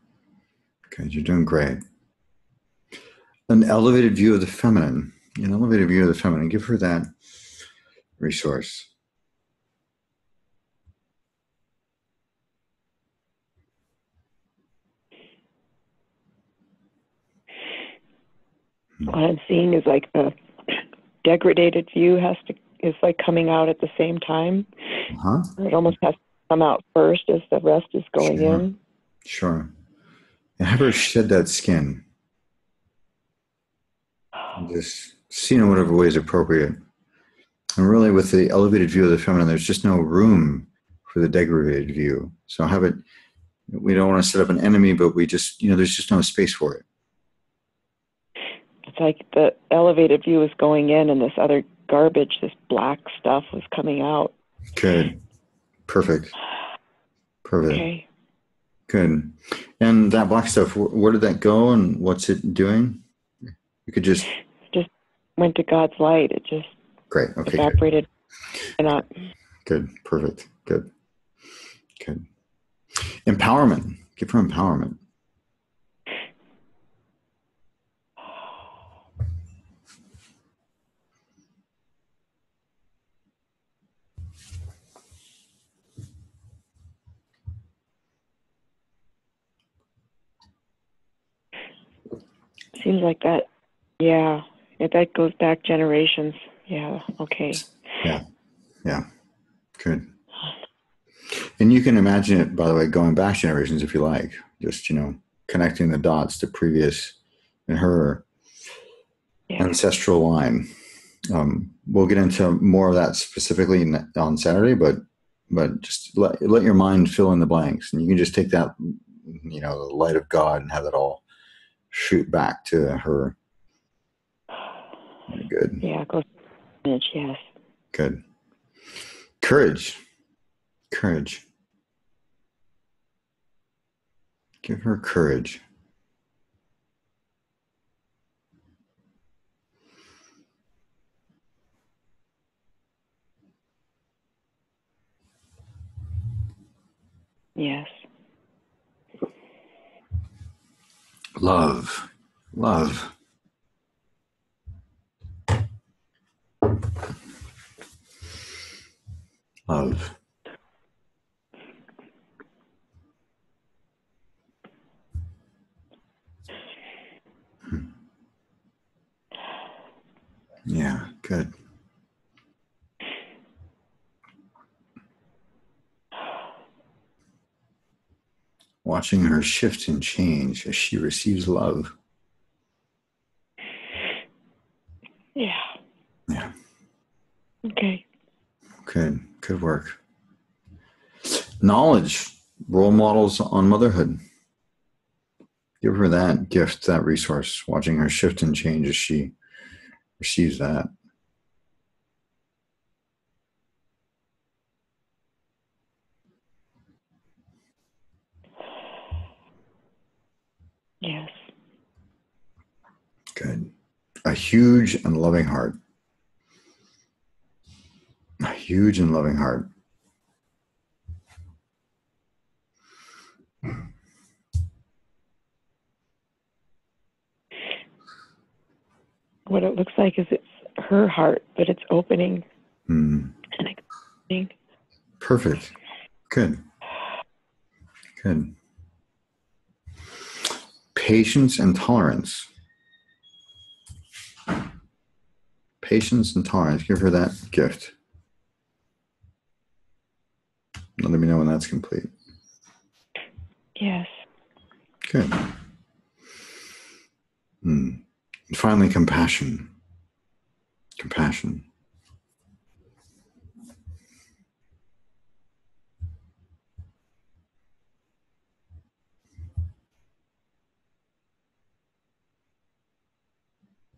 Good. You're doing great. An elevated view of the feminine. An elevated view of the feminine. Give her that resource. What I'm seeing is like a degraded view is like coming out at the same time. Huh? It almost has to come out first as the rest is going in. Sure. And have her shed that skin. And just see in whatever way is appropriate. And really, with the elevated view of the feminine, there's just no room for the degraded view. So have it, we don't want to set up an enemy, but we just, there's just no space for it. It's like the elevated view is going in and this other garbage, this black stuff was coming out. Good. Perfect. Okay. Good. And that black stuff, where did that go and what's it doing? You could just went to God's light. It just Great. Okay. evaporated. Good. Good. Perfect. Good. Good. Empowerment. Give her empowerment. Seems like that. Yeah. That goes back generations. Yeah. Okay. Yeah. Yeah. Good. And you can imagine it, by the way, going back generations if you like. Just, connecting the dots to previous in her ancestral line. We'll get into more of that specifically on Saturday, but just let your mind fill in the blanks, and you can just take that, the light of God, and have it all shoot back to her. Good. Yeah, go. Yes. Good. Courage. Give her courage. Yes. Love. Yeah, good. Watching her shift and change as she receives love. Yeah. Yeah. Okay. Good work. Knowledge, role models on motherhood. Give her that gift, that resource, watching her shift and change as she receives that. Yes. Good. A huge and loving heart. A huge and loving heart. What it looks like is it's her heart, but it's opening and expanding. Perfect. Good. Patience and tolerance. Give her that gift. Let me know when that's complete. Yes. Good. And finally, compassion.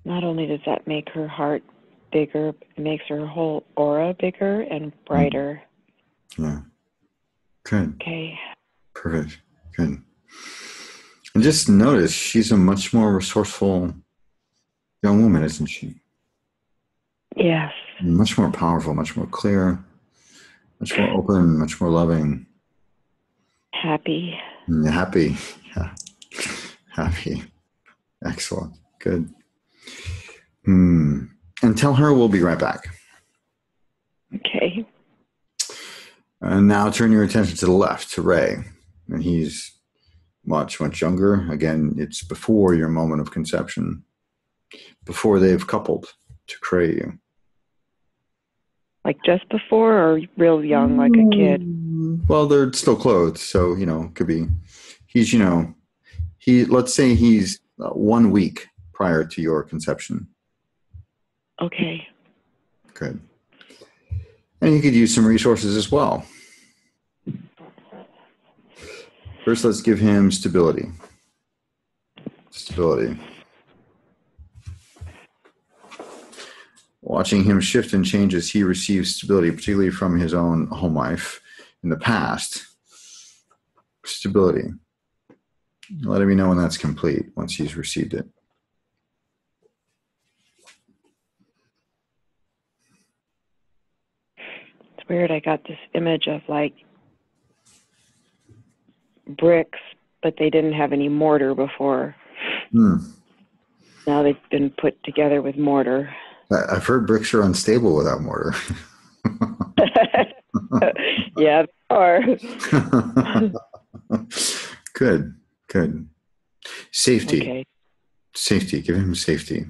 Not only does that make her heart bigger, it makes her whole aura bigger and brighter. Yeah. Good. Okay. Perfect. Good. And just notice she's a much more resourceful young woman, isn't she? Yes. Much more powerful, much more clear, much more open, much more loving. Happy. Happy. Yeah. Happy. Excellent. Good. And tell her we'll be right back. Okay. And now turn your attention to the left, to Ray. And he's much, much younger. Again, it's before your moment of conception, before they've coupled to create you. Like just before or real young, like a kid? Well, they're still clothed. So, could be, he's, let's say he's 1 week prior to your conception. Okay. Good. And you could use some resources as well. First, let's give him stability. Watching him shift and change as he receives stability, particularly from his own home life in the past. Stability. Let me know when that's complete, once he's received it. weird. I got this image of like bricks, but they didn't have any mortar before. Now they've been put together with mortar. I've heard bricks are unstable without mortar. Yeah, they are. Good. Safety. Okay. Safety. Give him safety.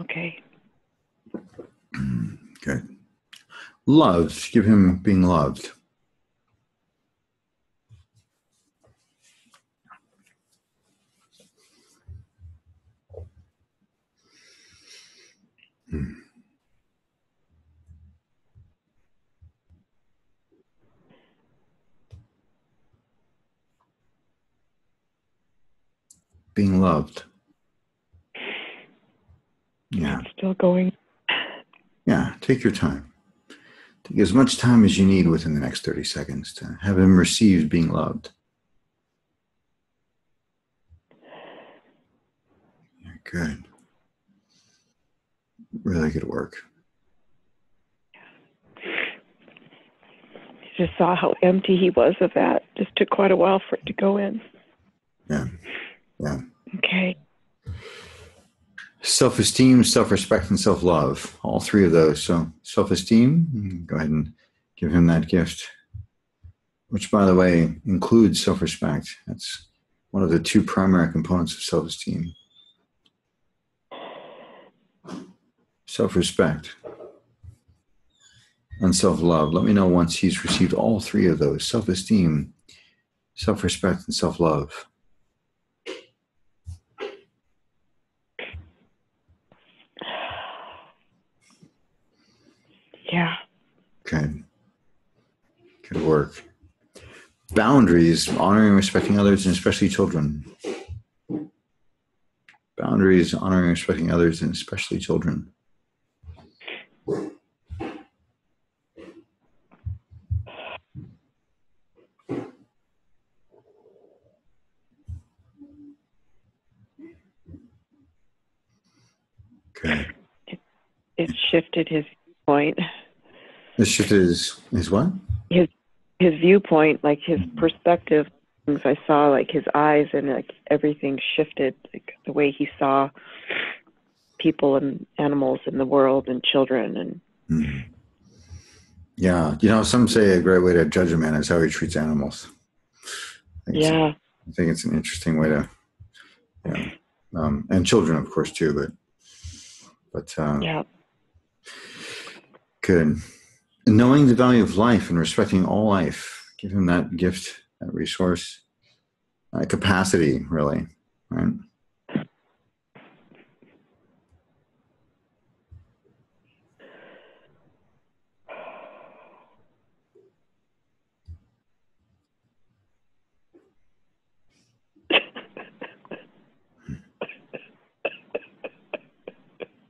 Okay. Good. Loved. Give him being loved. Being loved. Yeah. It's still going. Yeah. Take your time. Take as much time as you need within the next 30 seconds to have him receive being loved. Yeah, good. Really good work. You just saw how empty he was of that. Just took quite a while for it to go in. Yeah. Okay. Self-esteem, self-respect, and self-love. All three of those. So self-esteem, go ahead and give him that gift, which, by the way, includes self-respect. That's one of the two primary components of self-esteem. Self-respect and self-love. Let me know once he's received all three of those: self-esteem, self-respect, and self-love. Yeah. Good. Good work. Boundaries, honoring and respecting others, and especially children. Boundaries, honoring and respecting others, and especially children. Okay. It shifted his viewpoint. This shift is what? His viewpoint, like his perspective. Things I saw, like his eyes, and like everything shifted, like the way he saw people and animals in the world and children. And Yeah, some say a great way to judge a man is how he treats animals. I think it's an interesting way to, and children, of course, too. But good. And knowing the value of life and respecting all life, give him that gift, that resource, capacity, really, right?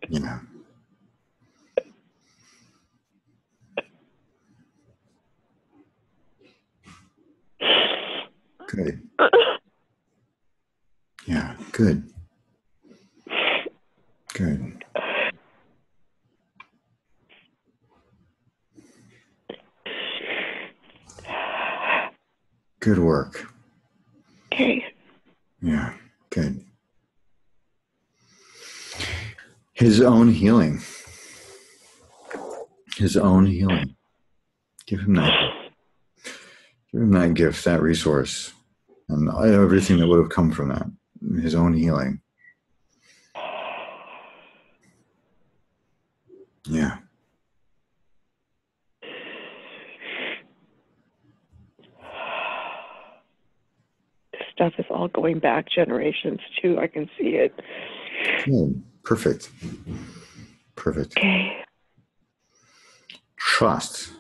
Yeah. Good. Yeah, good. Good. Good work. Okay. Yeah, good. His own healing. His own healing. Give him that. Give him that gift, that resource, and everything that would have come from that. His own healing. Yeah. Stuff is all going back generations too. I can see it. Good. Perfect. Okay. Trust.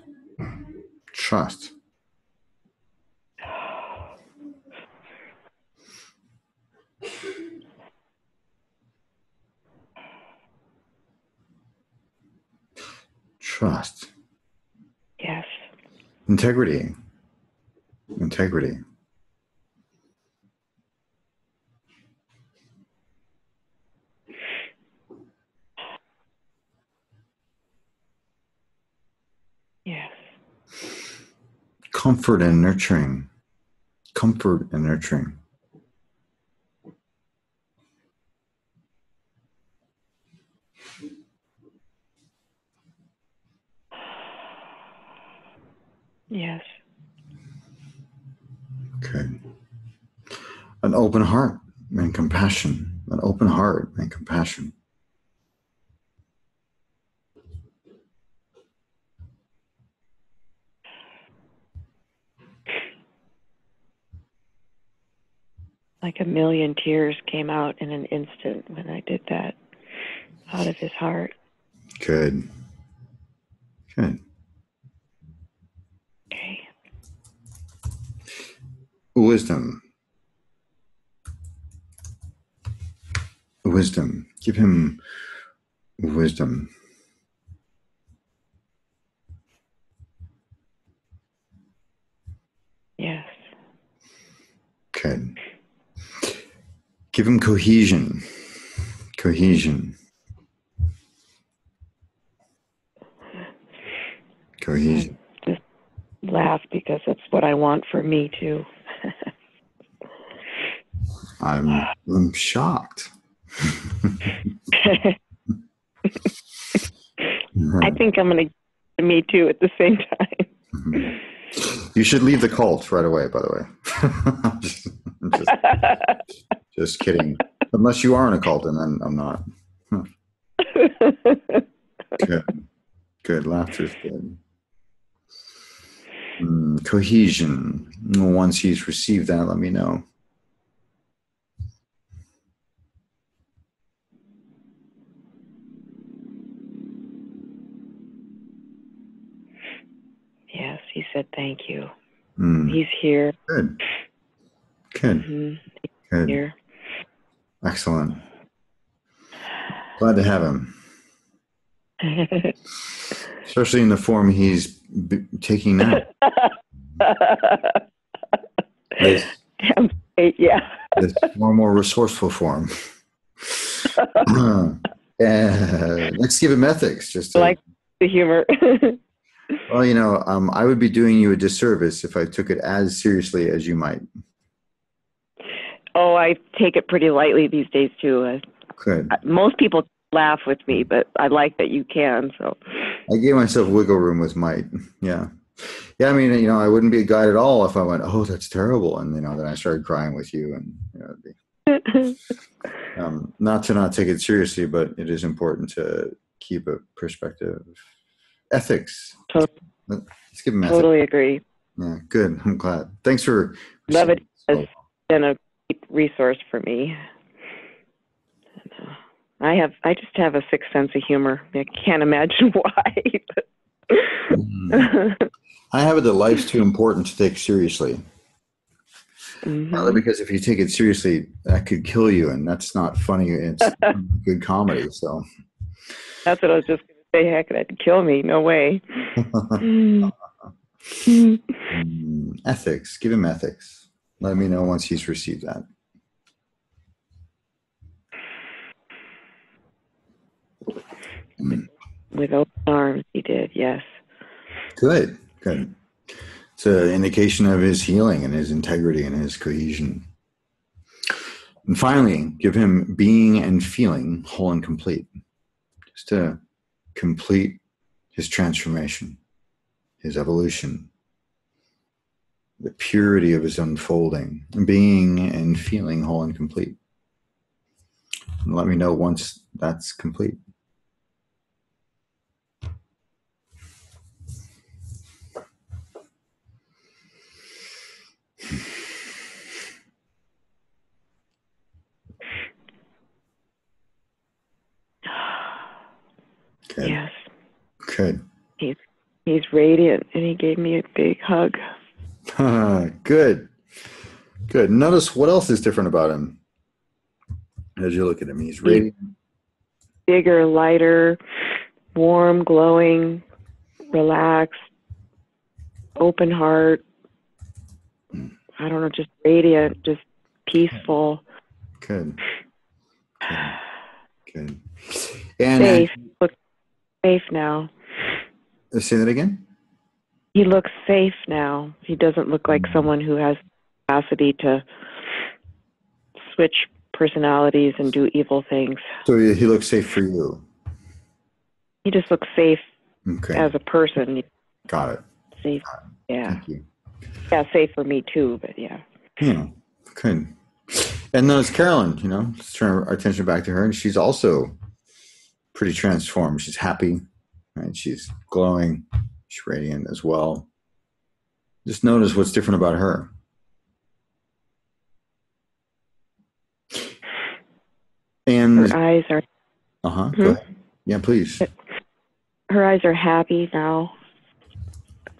Yes. Integrity. comfort and nurturing. Comfort and nurturing. Yes. Okay. An open heart and compassion. An open heart and compassion. Like a million tears came out in an instant when I did that out of his heart. Good. Good. Okay. Wisdom. Wisdom. Give him wisdom. Yes. Good. Give him cohesion. Cohesion. Cohesion. Just laugh because that's what I want for me too. I'm shocked. I think I'm going to me too at the same time. You should leave the cult right away, by the way. just kidding. Unless you are in a cult, and then I'm not. Good. Good. Laughter's good. Cohesion. Once he's received that, let me know. Yes, he said thank you. Mm. He's here. Good. Good. Mm-hmm. Good. Here. Excellent. Glad to have him. Especially in the form he's taking now. Damn straight, yeah. This more resourceful form. Let's give him ethics. Just to, like the humor. Well, I would be doing you a disservice if I took it as seriously as you might. Oh, I take it pretty lightly these days too. Good. Most people laugh with me, but I like that you can. So I gave myself wiggle room with might. Yeah. Yeah, I mean, I wouldn't be a guide at all if I went, oh, that's terrible. And, then I started crying with you. And, it'd be, not to not take it seriously, but it is important to keep a perspective. Ethics. Let's give them ethics. Totally agree. Yeah, good. I'm glad. Thanks for. Love it has been a great resource for me. I just have a sick sense of humor. I can't imagine why. I have it that life's too important to take seriously. Mm-hmm. Because if you take it seriously, that could kill you, and that's not funny. It's good comedy. So that's what I was just going to say. Heck, that'd kill me. No way. Ethics. Give him ethics. Let me know once he's received that. With open arms, he did. Yes. Good. Good. It's an indication of his healing and his integrity and his cohesion. And finally, give him being and feeling whole and complete. Just to complete his transformation, his evolution, the purity of his unfolding, being and feeling whole and complete. And let me know once that's complete. Good. Yes. Good. He's radiant, and he gave me a big hug. Good. Good. Notice what else is different about him as you look at him. He's radiant. Bigger, lighter, warm, glowing, relaxed, open heart. I don't know, just radiant, just peaceful. Good. Good. Good. And safe. Look safe now. Say that again? He looks safe now. He doesn't look like someone who has the capacity to switch personalities and do evil things. So he looks safe for you. He just looks safe Okay. as a person. Got it. Safe. Yeah. Thank you. Yeah, safe for me too, but yeah. Yeah. Good. And then it's Carolyn, let's turn our attention back to her. And she's also pretty transformed. She's happy, right? She's glowing. She's radiant as well. Just notice what's different about her. And her eyes are... Go ahead. Yeah, please. Her eyes are happy now,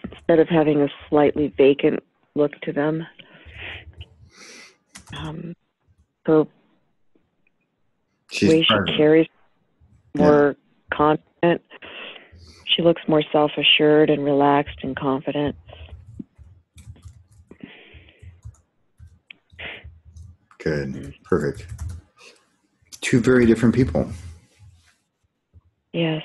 instead of having a slightly vacant look to them. So the way she carries, more confident. She looks more self-assured and relaxed and confident. Good. Perfect. Two very different people. Yes.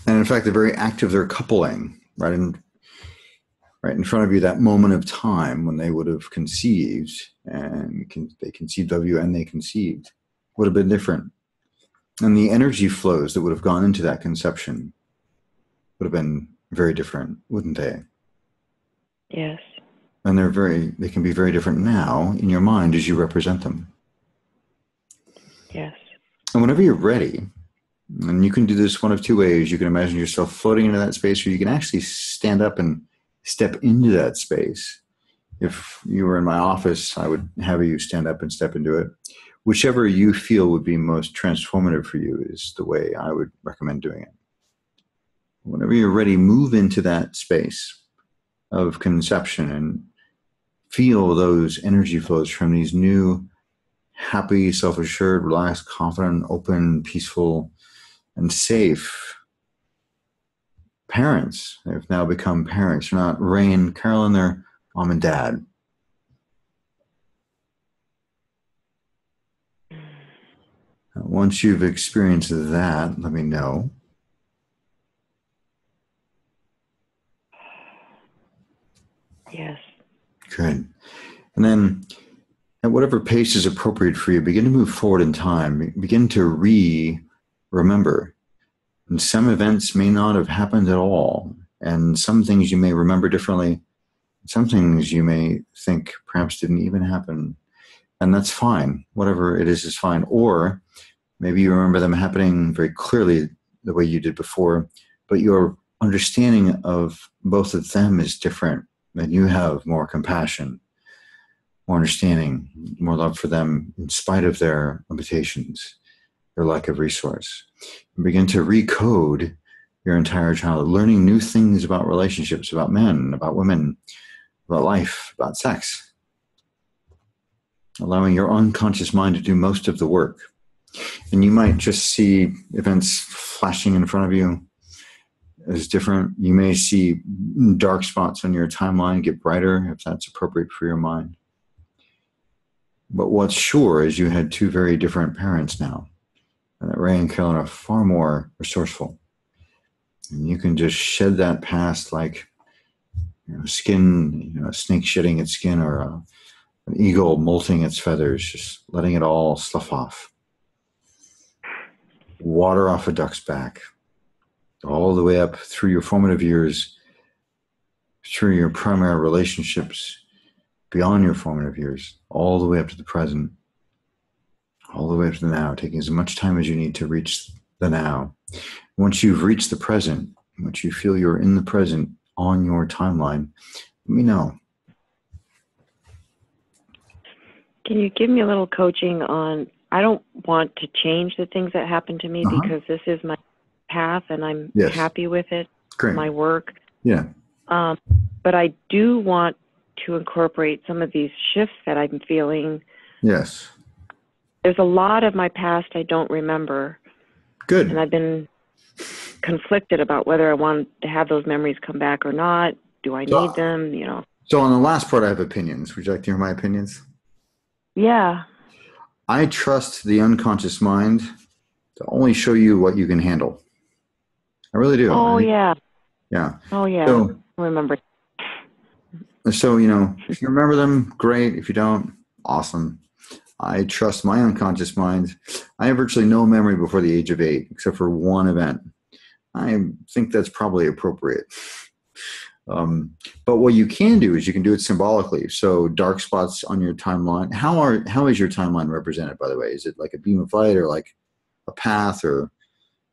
And in fact, they're very active. They're coupling right in front of you, that moment of time when they would have conceived, and they conceived of you and they conceived would have been different. And the energy flows that would have gone into that conception would have been very different, wouldn't they? Yes. And they can be very different now in your mind as you represent them. Yes. And whenever you're ready, and you can do this one of two ways. You can imagine yourself floating into that space, or you can actually stand up and step into that space. If you were in my office, I would have you stand up and step into it. Whichever you feel would be most transformative for you is the way I would recommend doing it. Whenever you're ready, move into that space of conception and feel those energy flows from these new, happy, self-assured, relaxed, confident, open, peaceful, and safe parents. They've now become parents. They're not Ray and Carolyn, they're mom and dad. Once you've experienced that, let me know. Yes. Good. And then at whatever pace is appropriate for you, begin to move forward in time. Begin to remember. And some events may not have happened at all. And some things you may remember differently. Some things you may think perhaps didn't even happen. And that's fine. Whatever it is fine. Or maybe you remember them happening very clearly the way you did before, but your understanding of both of them is different. And you have more compassion, more understanding, more love for them in spite of their limitations, their lack of resource. And begin to recode your entire childhood, learning new things about relationships, about men, about women, about life, about sex. Allowing your unconscious mind to do most of the work. And you might just see events flashing in front of you as different. You may see dark spots on your timeline get brighter if that's appropriate for your mind. But what's sure is you had two very different parents now. And that Ray and Carolyn are far more resourceful. And you can just shed that past like skin, a snake shedding its skin, or an eagle molting its feathers, just letting it all slough off. Water off a duck's back. All the way up through your formative years, through your primary relationships, beyond your formative years, all the way up to the present, all the way up to the now, taking as much time as you need to reach the now. Once you've reached the present, once you feel you're in the present on your timeline, let me know. Can you give me a little coaching on, I don't want to change the things that happened to me because this is my path and I'm happy with it. Great. My work. Yeah. But I do want to incorporate some of these shifts that I'm feeling. Yes. There's a lot of my past I don't remember. Good. And I've been conflicted about whether I want to have those memories come back or not. Do I need them? So on the last part, I have opinions. Would you like to hear my opinions? Yeah. I trust the unconscious mind to only show you what you can handle. I really do. Oh, yeah. Yeah. Oh, yeah. So remember. So, if you remember them, great. If you don't, awesome. I trust my unconscious mind. I have virtually no memory before the age of 8, except for one event. I think that's probably appropriate. But what you can do is you can do it symbolically. So dark spots on your timeline. How is your timeline represented, by the way? Is it like a beam of light, or like a path, or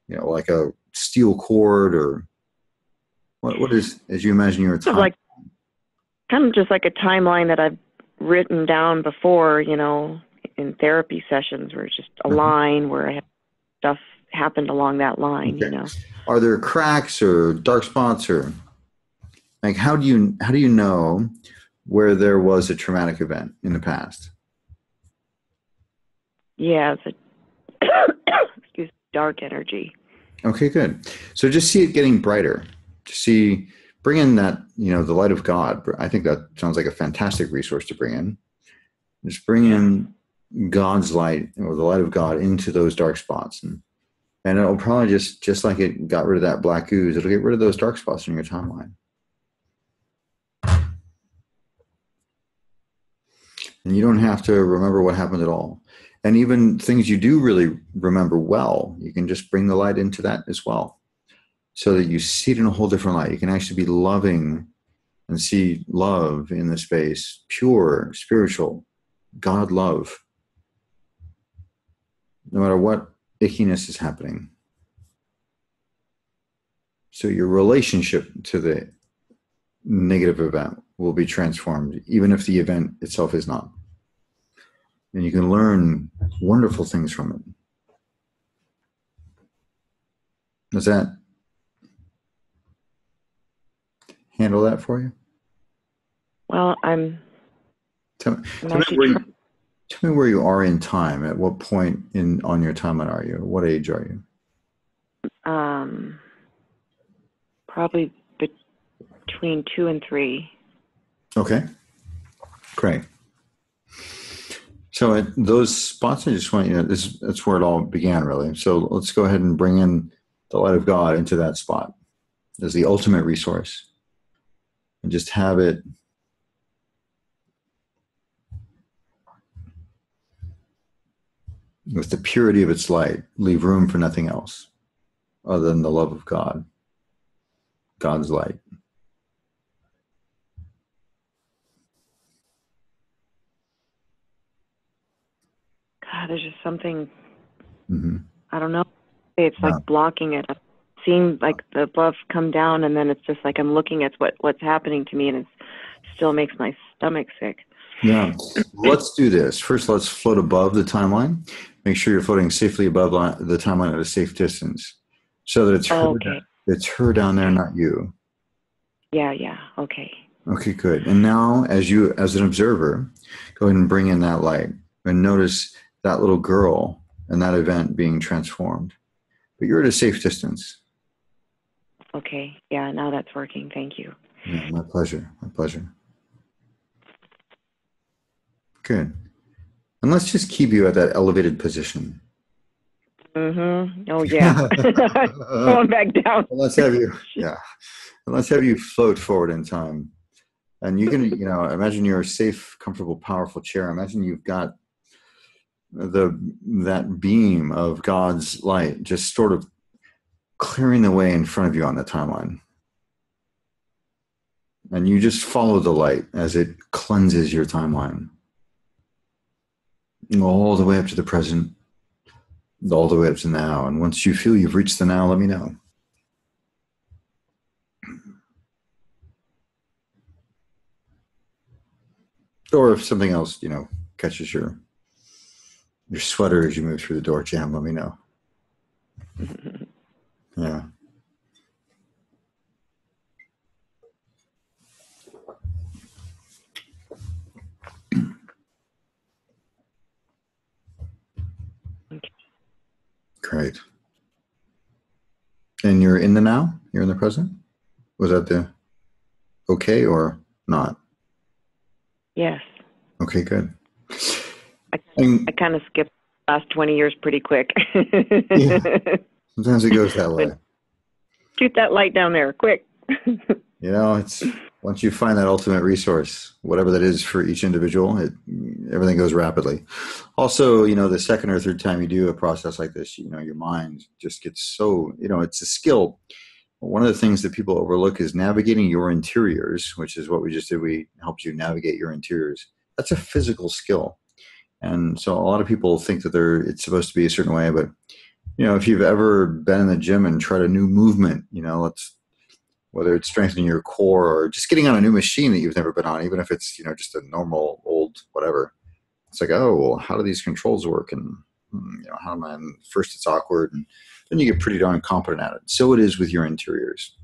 like a steel cord, or what is, as you imagine your time? Kind of just like a timeline that I've written down before, in therapy sessions, where it's just a line where I have stuff happened along that line. Okay. Are there cracks or dark spots, or like how do you know where there was a traumatic event in the past? Yeah, it's a dark energy. Okay, good. So just see it getting brighter. Bring in that, the light of God. I think that sounds like a fantastic resource to bring in. Just bring in God's light, or the light of God, into those dark spots. And it'll probably just like it got rid of that black ooze, it'll get rid of those dark spots in your timeline. And you don't have to remember what happened at all. And even things you do really remember well, you can just bring the light into that as well, so that you see it in a whole different light. You can actually be loving and see love in the space, pure, spiritual, God love, no matter what ickiness is happening. So your relationship to the negative event will be transformed, even if the event itself is not. And you can learn wonderful things from it. Does that handle that for you? Well, Tell me where you are in time. At what point on your timeline are you? What age are you? Probably between 2 and 3. Okay, great. So at those spots, I just want that's where it all began, really. So let's go ahead and bring in the light of God into that spot as the ultimate resource, and just have it with the purity of its light, leave room for nothing else other than the love of God, God's light. God, there's just something, Mm-hmm. I don't know. It's like blocking it. I've seen like the buff come down, and then it's just like I'm looking at what's happening to me, and it still makes my stomach sick. Yeah. Let's do this. First, let's float above the timeline. Make sure you're floating safely above the timeline at a safe distance, so that it's her down there, not you. Yeah. Okay. Okay, good. And now, as an observer, go ahead and bring in that light and notice that little girl and that event being transformed. But you're at a safe distance. Okay. Yeah, now that's working. Thank you. Yeah, my pleasure. My pleasure. Good. And let's just keep you at that elevated position. Mm-hmm. Oh, yeah. Going back down. Let's have you float forward in time. And you can, imagine you're a safe, comfortable, powerful chair. Imagine you've got that beam of God's light just sort of clearing the way in front of you on the timeline. And you just follow the light as it cleanses your timeline. All the way up to the present, all the way up to now. And once you feel you've reached the now, let me know. Or if something else, catches your sweater as you move through the door jam, let me know. Yeah. Okay. Great. And you're in the now? You're in the present? Was that the okay or not? Yes. Okay, good. I kind of skipped the last 20 years pretty quick. Yeah. Sometimes it goes that way. Shoot that light down there, quick. It's once you find that ultimate resource, whatever that is for each individual, everything goes rapidly. Also, the second or third time you do a process like this, your mind just gets so, it's a skill. One of the things that people overlook is navigating your interiors, which is what we just did. We helped you navigate your interiors. That's a physical skill. And so a lot of people think that it's supposed to be a certain way, but if you've ever been in the gym and tried a new movement, whether it's strengthening your core or just getting on a new machine that you've never been on, even if it's, just a normal old whatever. It's like, oh, well, how do these controls work? And, how am I? And first it's awkward, and then you get pretty darn competent at it. So it is with your interiors.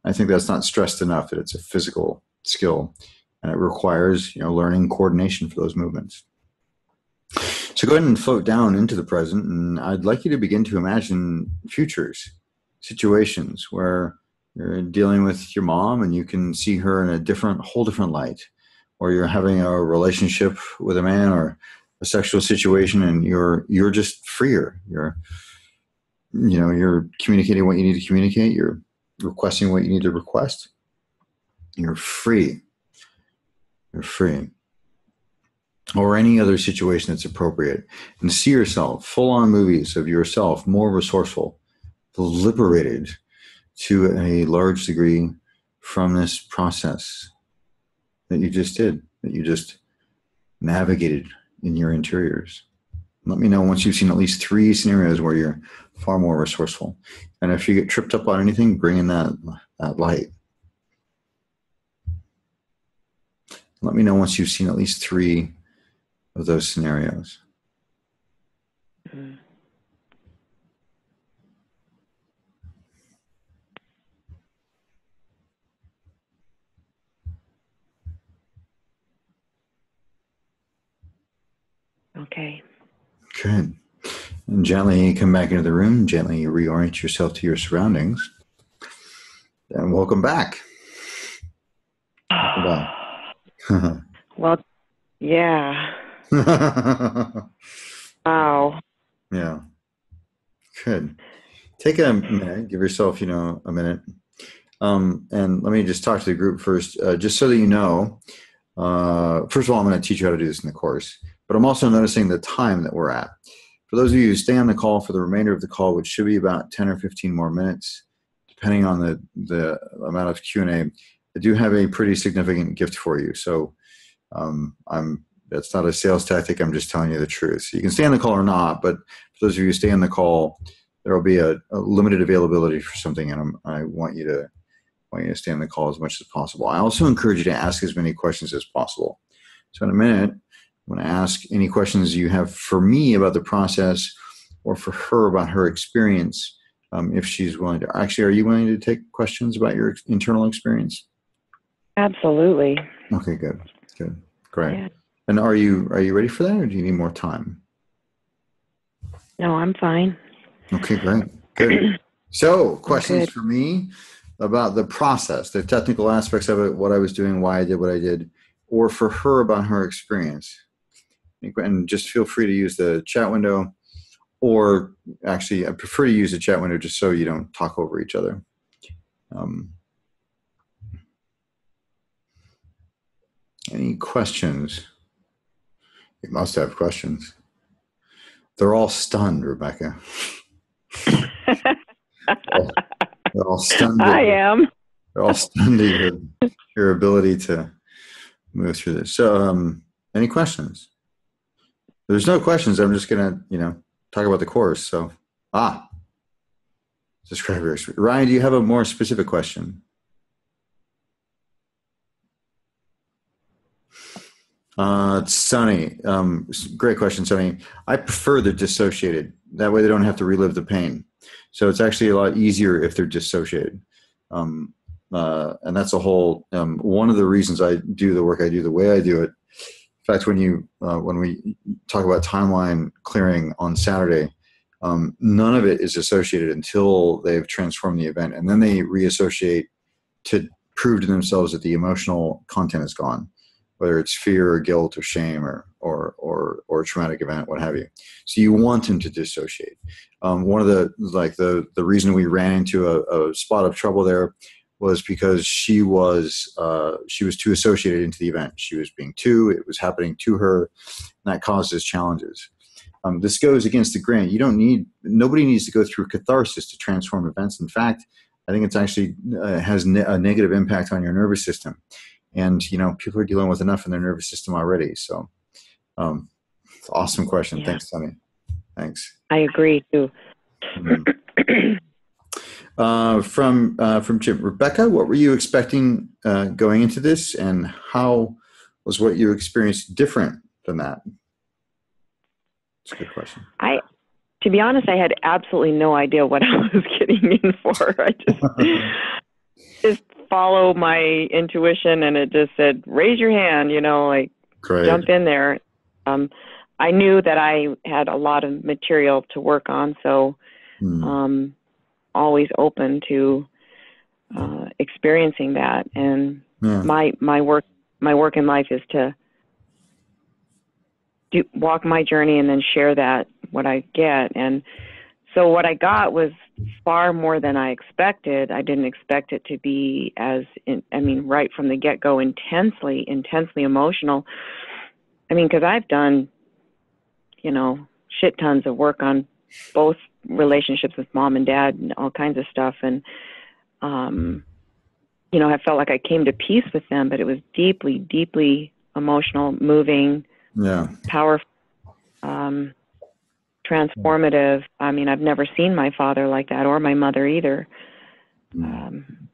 I think that's not stressed enough, that it's a physical skill, and it requires, learning coordination for those movements. So go ahead and float down into the present, and I'd like you to begin to imagine futures, situations where you're dealing with your mom and you can see her in a whole different light, or you're having a relationship with a man or a sexual situation, and you're just freer. You're communicating what you need to communicate. You're requesting what you need to request. You're free. You're free. Or any other situation that's appropriate. And see yourself, full-on movies of yourself, more resourceful, liberated to a large degree from this process that you just did, that you just navigated in your interiors. Let me know once you've seen at least 3 scenarios where you're far more resourceful. And if you get tripped up on anything, bring in that light. Let me know once you've seen at least 3 of those scenarios. Mm-hmm. Okay. Good. And gently come back into the room. Gently reorient yourself to your surroundings. And welcome back. Welcome back. Well, yeah. Wow. Yeah. Good. Take a minute. Give yourself, a minute. And let me just talk to the group first, just so that you know. First of all, I'm going to teach you how to do this in the course, but I'm also noticing the time that we're at. For those of you who stay on the call for the remainder of the call, which should be about 10 or 15 more minutes, depending on the amount of Q&A, I do have a pretty significant gift for you. So that's not a sales tactic. I'm just telling you the truth. So you can stay on the call or not, but for those of you who stay on the call, there will be a limited availability for something, and I want you to stay on the call as much as possible. I also encourage you to ask as many questions as possible. So in a minute, I'm going to ask any questions you have for me about the process, or for her about her experience, if she's willing to. Actually, are you willing to take questions about your internal experience? Absolutely. Okay, good, great. Yeah. And are you ready for that, or do you need more time? No, I'm fine. Okay, great, good. So, questions for me about the process, the technical aspects of it, what I was doing, why I did what I did, or for her about her experience. And just feel free to use the chat window, or actually I prefer to use the chat window just so you don't talk over each other. Any questions? You must have questions. They're all stunned, Rebecca. They're all stunned. I am. They're all stunned at your ability to move through this. So, any questions? If there's no questions, I'm just gonna, talk about the course. So, describe your experience. Ryan, do you have a more specific question? Sunny, great question, Sunny. I prefer the dissociated. That way they don't have to relive the pain. So it's actually a lot easier if they're dissociated. And that's a whole, one of the reasons I do the work I do the way I do it. In fact, when we talk about timeline clearing on Saturday, none of it is associated until they've transformed the event. And then they reassociate to prove to themselves that the emotional content is gone, whether it's fear or guilt or shame or a traumatic event, what have you. So you want them to dissociate. One of the reason we ran into a spot of trouble there was because she was too associated into the event. She was being too, it was happening to her, and that causes challenges. This goes against the grain. Nobody needs to go through catharsis to transform events. In fact, I think it's actually has a negative impact on your nervous system. And, people are dealing with enough in their nervous system already. So it's an awesome question. Yeah. Thanks, Tony. Thanks. I agree too. From Jim, Rebecca, what were you expecting going into this, and how was what you experienced different than that? That's a good question. To be honest, I had absolutely no idea what I was getting in for. I just follow my intuition, and it just said, raise your hand, Great. Jump in there. I knew that I had a lot of material to work on, so always open to experiencing that. And my work in life is to walk my journey and then share that, what I get. And so what I got was far more than I expected. I didn't expect it to be right from the get-go, intensely emotional. Because I've done, shit tons of work on both relationships with mom and dad and all kinds of stuff. And, I felt like I came to peace with them, but it was deeply, deeply emotional, moving, powerful, transformative. I've never seen my father like that, or my mother either. And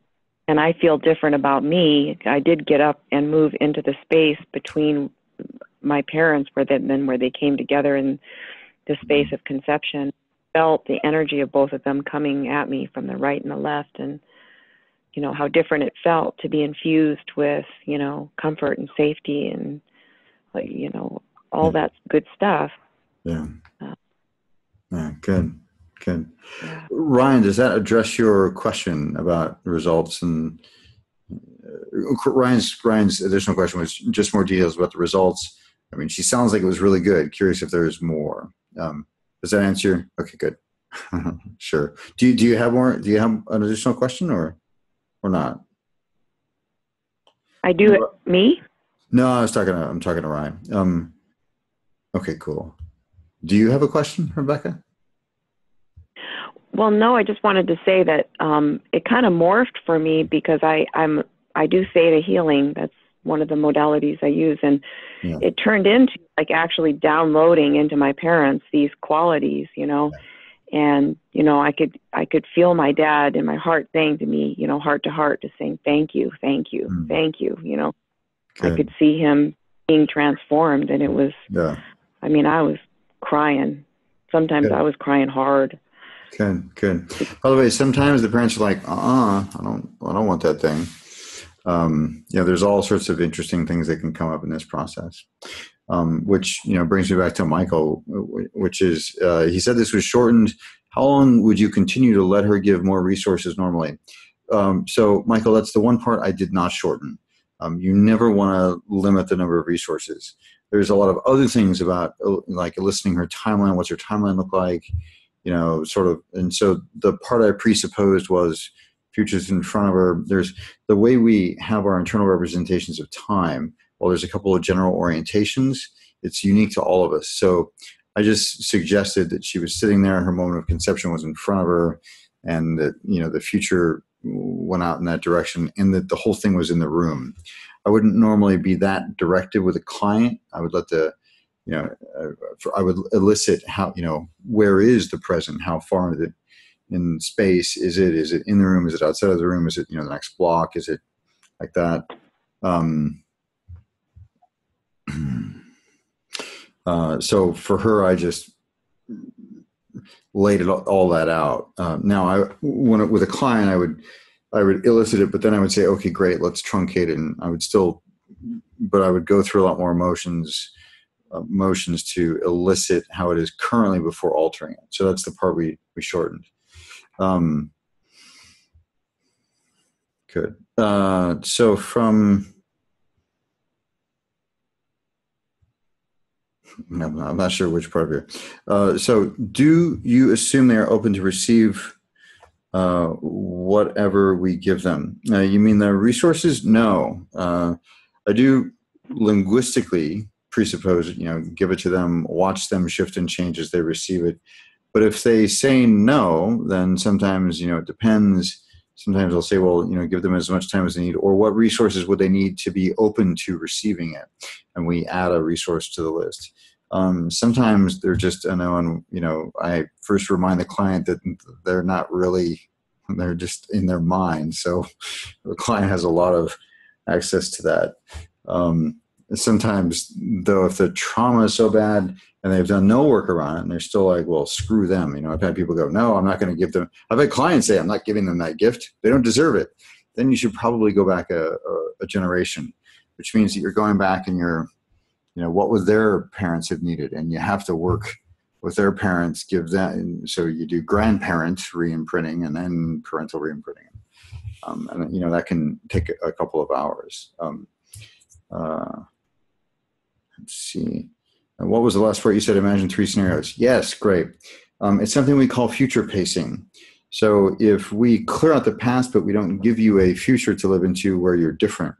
I feel different about me. I did get up and move into the space between my parents where they came together in the space of conception. Felt the energy of both of them coming at me from the right and the left, and how different it felt to be infused with comfort and safety and all that good stuff. Good. Ryan, does that address your question about the results? And Ryan's additional question was just more details about the results. She sounds like it was really good. Curious if there's more. Does that answer? Okay, good. Sure. Do you have more? Do you have an additional question or not? I do. Me? No, I'm talking to Ryan. Okay, cool. Do you have a question, Rebecca? Well, no, I just wanted to say that it kind of morphed for me because I do theta healing. That's one of the modalities I use, and it turned into like actually downloading into my parents these qualities, and I could feel my dad in my heart saying to me, heart to heart, just saying thank you, thank you, thank you. I could see him being transformed, and it was. I was crying. Sometimes I was crying hard. Good. By the way, sometimes the parents are like, I don't want that thing. There's all sorts of interesting things that can come up in this process, which, brings me back to Michael, which is, he said this was shortened. How long would you continue to let her give more resources normally? So Michael, that's the one part I did not shorten. You never want to limit the number of resources. There's a lot of other things about like eliciting her timeline. What's her timeline look like? And so the part I presupposed was futures in front of her. There's the way we have our internal representations of time. Well, there's a couple of general orientations. It's unique to all of us. So I just suggested that she was sitting there. Her moment of conception was in front of her, and that, the future went out in that direction, and that the whole thing was in the room. I wouldn't normally be that directive with a client. I would let I would elicit how, where is the present? How far in space is it? Is it in the room? Is it outside of the room? Is it, the next block? Is it like that? So for her, I just laid all that out. Now, with a client, I would elicit it, but then I would say, okay, great, let's truncate it. And I would go through a lot more emotions to elicit how it is currently before altering it. So that's the part we shortened. Good. So I'm not sure which part of here. So do you assume they are open to receive whatever we give them. You mean the resources? No. I do linguistically presuppose, give it to them, watch them shift and change as they receive it. But if they say no, then sometimes, it depends. Sometimes I'll say, well, give them as much time as they need, or what resources would they need to be open to receiving it? And we add a resource to the list. Sometimes they're just a no, and, I first remind the client that they're not really, they're just in their mind. So the client has a lot of access to that. Sometimes, though, if the trauma is so bad and they've done no work around it and they're still like, well, screw them. I've had people go, no, I'm not going to give them. I've had clients say, I'm not giving them that gift. They don't deserve it. Then you should probably go back a generation, which means that you're going back and you're, what would their parents have needed? And you have to work with their parents, give that. And so you do grandparent re-imprinting and then parental re-imprinting. And that can take a couple of hours. Let's see. What was the last part you said? Imagine 3 scenarios. Yes, great. It's something we call future pacing. So if we clear out the past, but we don't give you a future to live into where you're different,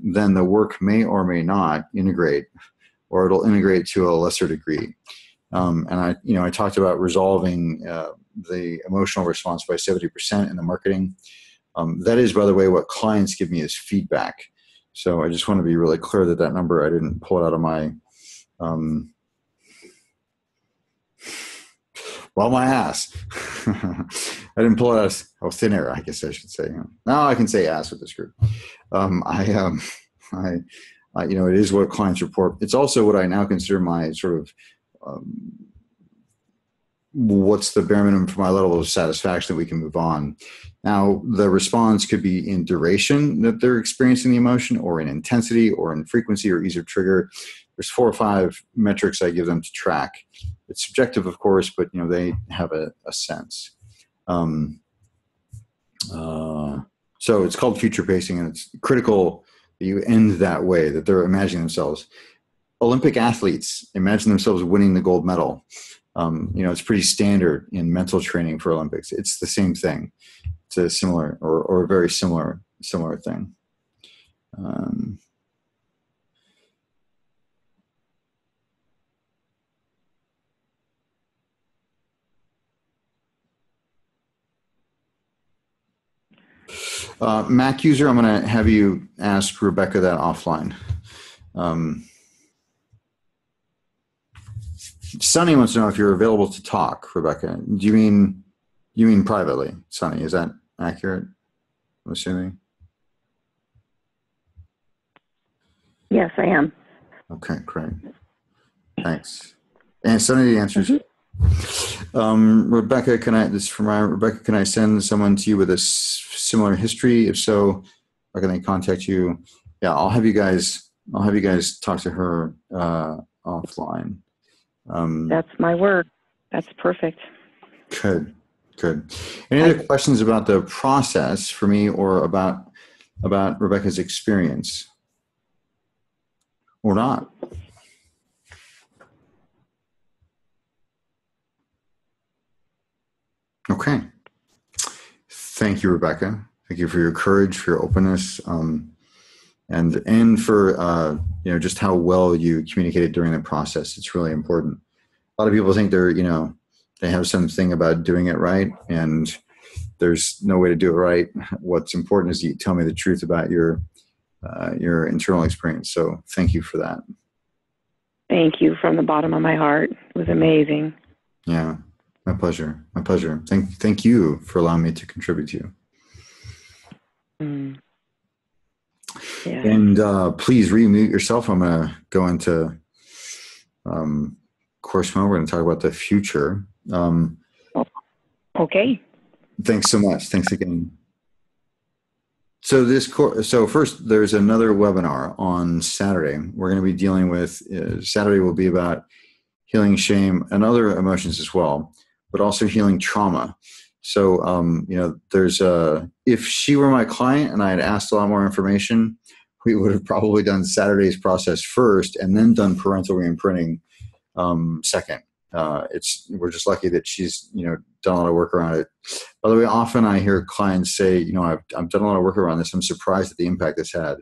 then the work may or may not integrate, or it'll integrate to a lesser degree. And I talked about resolving the emotional response by 70% in the marketing. That is, by the way, what clients give me as feedback. So I just want to be really clear that number, I didn't pull it out of my, my ass. I didn't pull it out of thin air, I guess I should say. Now I can say ass with this group. It is what clients report. It's also what I now consider my sort of, what's the bare minimum for my level of satisfaction that we can move on. Now, the response could be in duration that they're experiencing the emotion, or in intensity, or in frequency, or ease of trigger. There's 4 or 5 metrics I give them to track. It's subjective, of course, but they have a sense. So it's called future pacing, and it's critical that you end that way, that they're imagining themselves. Olympic athletes imagine themselves winning the gold medal. It's pretty standard in mental training for Olympics. It's the same thing. It's a similar or a very similar thing. Mac user, I'm going to have you ask Rebecca that offline. Sonny wants to know if you're available to talk, Rebecca. Do you mean privately, Sonny? Is that accurate? I'm assuming. Yes, I am. Okay, great. Thanks. And Sonny, the answers. Rebecca, can I send someone to you with a similar history? If so, how can they contact you? Yeah, I'll have you guys talk to her offline. That's my word. That's perfect. Good. Any other questions about the process for me, or about Rebecca's experience, or not? Okay. Thank you, Rebecca. Thank you for your courage, for your openness, and for just how well you communicated during the process. It's really important. A lot of people think they have something about doing it right, and there's no way to do it right. What's important is you tell me the truth about your internal experience. So thank you for that. Thank you from the bottom of my heart. It was amazing. Yeah, my pleasure. My pleasure. Thank you for allowing me to contribute to you. Yeah. And please remute yourself. I'm going to go into course mode. We're going to talk about the future. Okay. Thanks so much. Thanks again. So first, there's another webinar on Saturday. We're going to be dealing with, Saturday will be about healing shame and other emotions as well, but also healing trauma. So, there's if she were my client and I had asked a lot more information, we would have probably done Saturday's process first and then done parental reimprinting second. we're just lucky that she's, done a lot of work around it. By the way, often I hear clients say, I've done a lot of work around this. I'm surprised at the impact it's had.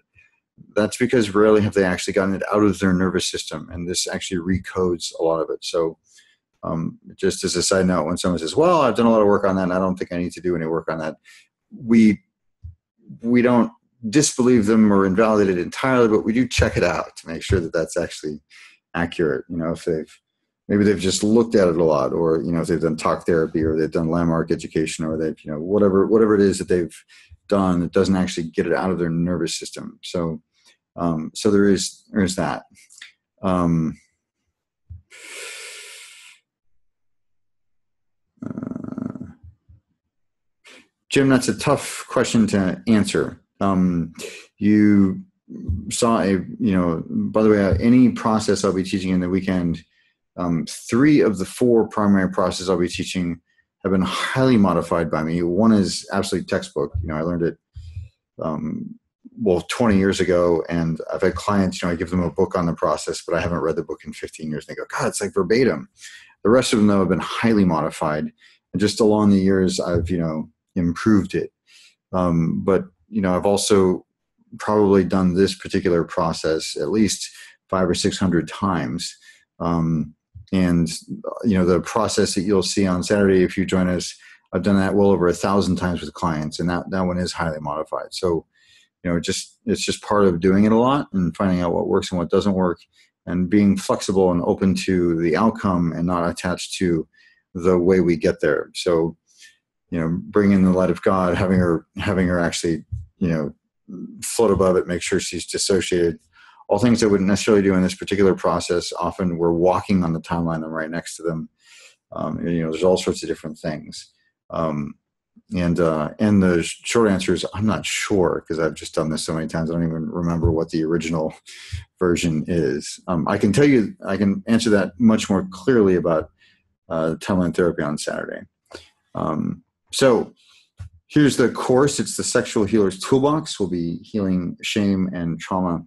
That's because rarely have they actually gotten it out of their nervous system, and this actually recodes a lot of it. So just as a side note, when someone says, well, I've done a lot of work on that and I don't think I need to do any work on that, we don't disbelieve them or invalidate it entirely, but we do check it out to make sure that that's actually accurate. If maybe they've just looked at it a lot, or, if they've done talk therapy, or they've done landmark education, or they've, whatever it is that they've done, it doesn't actually get it out of their nervous system. So there's that. Jim, that's a tough question to answer. You saw by the way, any process I'll be teaching in the weekend, 3 of the 4 primary processes I'll be teaching have been highly modified by me. One is absolutely textbook. I learned it, 20 years ago, and I've had clients, I give them a book on the process, but I haven't read the book in 15 years. And they go, God, it's like verbatim. The rest of them, though, have been highly modified. And just along the years, I've, improved it. But, I've also probably done this particular process at least 500 or 600 times. And, the process that you'll see on Saturday, if you join us, I've done that well over 1,000 times with clients, and that one is highly modified. So, it's just part of doing it a lot and finding out what works and what doesn't work, and being flexible and open to the outcome and not attached to the way we get there. So, bring in the light of God, having her actually, float above it, make sure she's dissociated. All things I wouldn't necessarily do in this particular process. Often we're walking on the timeline. I'm right next to them. There's all sorts of different things. And the short answer is I'm not sure, because I've just done this so many times. I don't even remember what the original version is. I can tell you, I can answer that much more clearly about timeline therapy on Saturday. So here's the course. It's the Sexual Healer's Toolbox. We'll be healing shame and trauma.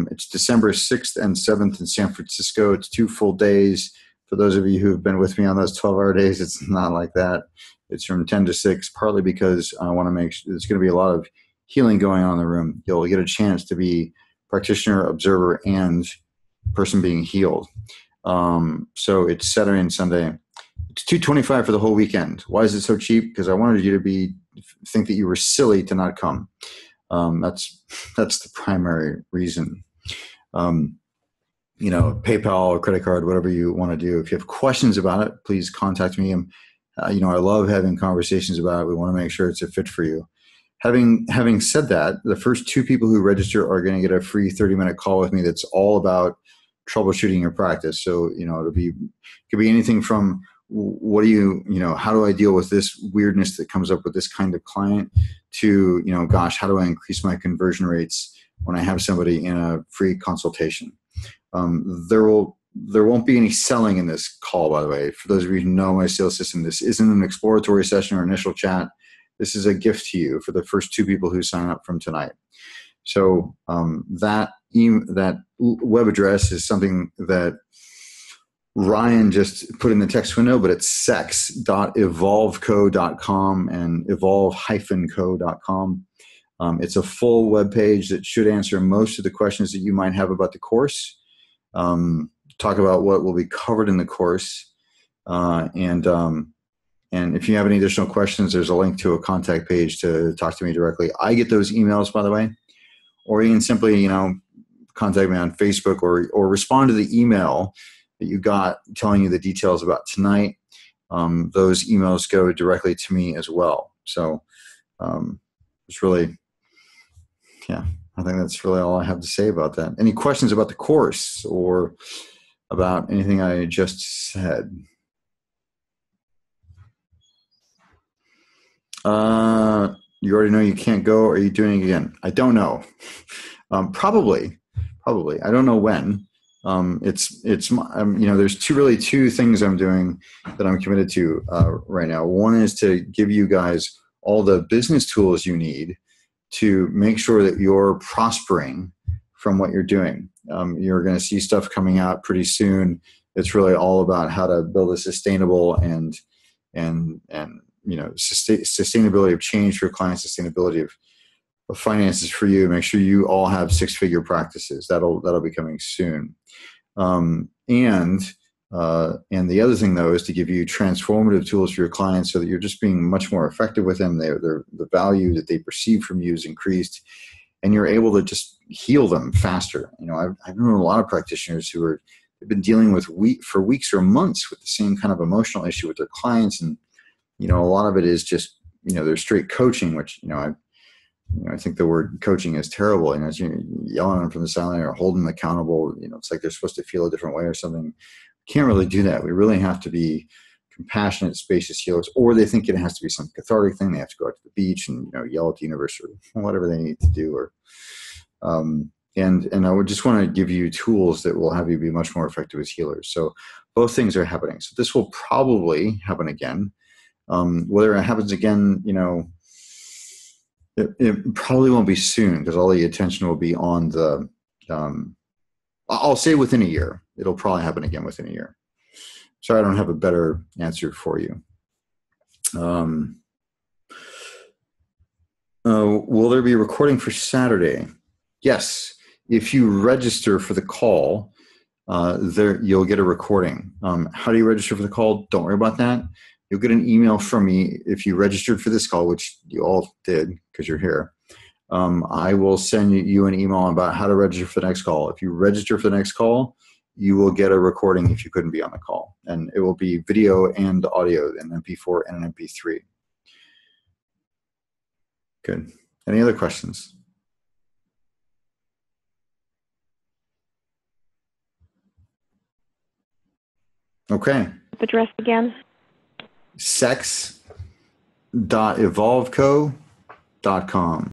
It's December 6th and 7th in San Francisco. It's 2 full days. For those of you who have been with me on those 12-hour days, it's not like that. It's from 10 to 6, partly because I want to make sure there's going to be a lot of healing going on in the room. You'll get a chance to be practitioner, observer, and person being healed. So it's Saturday and Sunday. It's $225 for the whole weekend. Why is it so cheap? Because I wanted you to think that you were silly to not come. That's the primary reason. PayPal or credit card, whatever you want to do. If you have questions about it, please contact me. I love having conversations about it. We want to make sure it's a fit for you. Having said that, the first 2 people who register are going to get a free 30-minute call with me that's all about troubleshooting your practice. So, it could be anything from how do I deal with this weirdness that comes up with this kind of client to, how do I increase my conversion rates when I have somebody in a free consultation? There won't be any selling in this call, by the way. For those of you who know my sales system, this isn't an exploratory session or initial chat. This is a gift to you for the first 2 people who sign up from tonight. So that web address is something that Ryan just put in the text window, but it's sex.evolveco.com and evolve-co.com. It's a full web page that should answer most of the questions that you might have about the course. Talk about what will be covered in the course. And if you have any additional questions, there's a link to a contact page to talk to me directly. I get those emails, by the way, or you can simply, contact me on Facebook or respond to the email that you got telling you the details about tonight. Those emails go directly to me as well. So it's really, I think that's really all I have to say about that. Any questions about the course or about anything I just said? You already know you can't go. Are you doing it again? I don't know. Probably. I don't know when. There's two things I'm doing that I'm committed to right now. One is to give you guys all the business tools you need to make sure that you're prospering from what you're doing. You're going to see stuff coming out pretty soon It's really all about how to build a sustainable and sustainability of change for your clients, sustainability of finances for you. Make sure you all have 6-figure practices. That'll be coming soon. And the other thing, though, is to give you transformative tools for your clients so that you're just being much more effective with them. The value that they perceive from you is increased, and you're able to just heal them faster. I've known a lot of practitioners who they've been dealing with for weeks or months with the same kind of emotional issue with their clients, and a lot of it is just they're straight coaching, which I think the word coaching is terrible. It's yelling at them from the sideline or holding them accountable. It's like they're supposed to feel a different way or something. Can't really do that. We really have to be compassionate, spacious healers, or they think it has to be some cathartic thing. They have to go out to the beach and yell at the universe or whatever they need to do. Or and I would just want to give you tools that will have you be much more effective as healers. So both things are happening. So this will probably happen again. Whether it happens again, it probably won't be soon because all the attention will be on the, I'll say within a year. It'll probably happen again within a year. Sorry, I don't have a better answer for you. Will there be a recording for Saturday? Yes. If you register for the call, you'll get a recording. How do you register for the call? Don't worry about that. You'll get an email from me if you registered for this call, which you all did because you're here. I will send you an email about how to register for the next call. If you register for the next call, you will get a recording if you couldn't be on the call. And it will be video and audio, an MP4 and an MP3. Good. Any other questions? Okay. Address again? sex.evolveco.com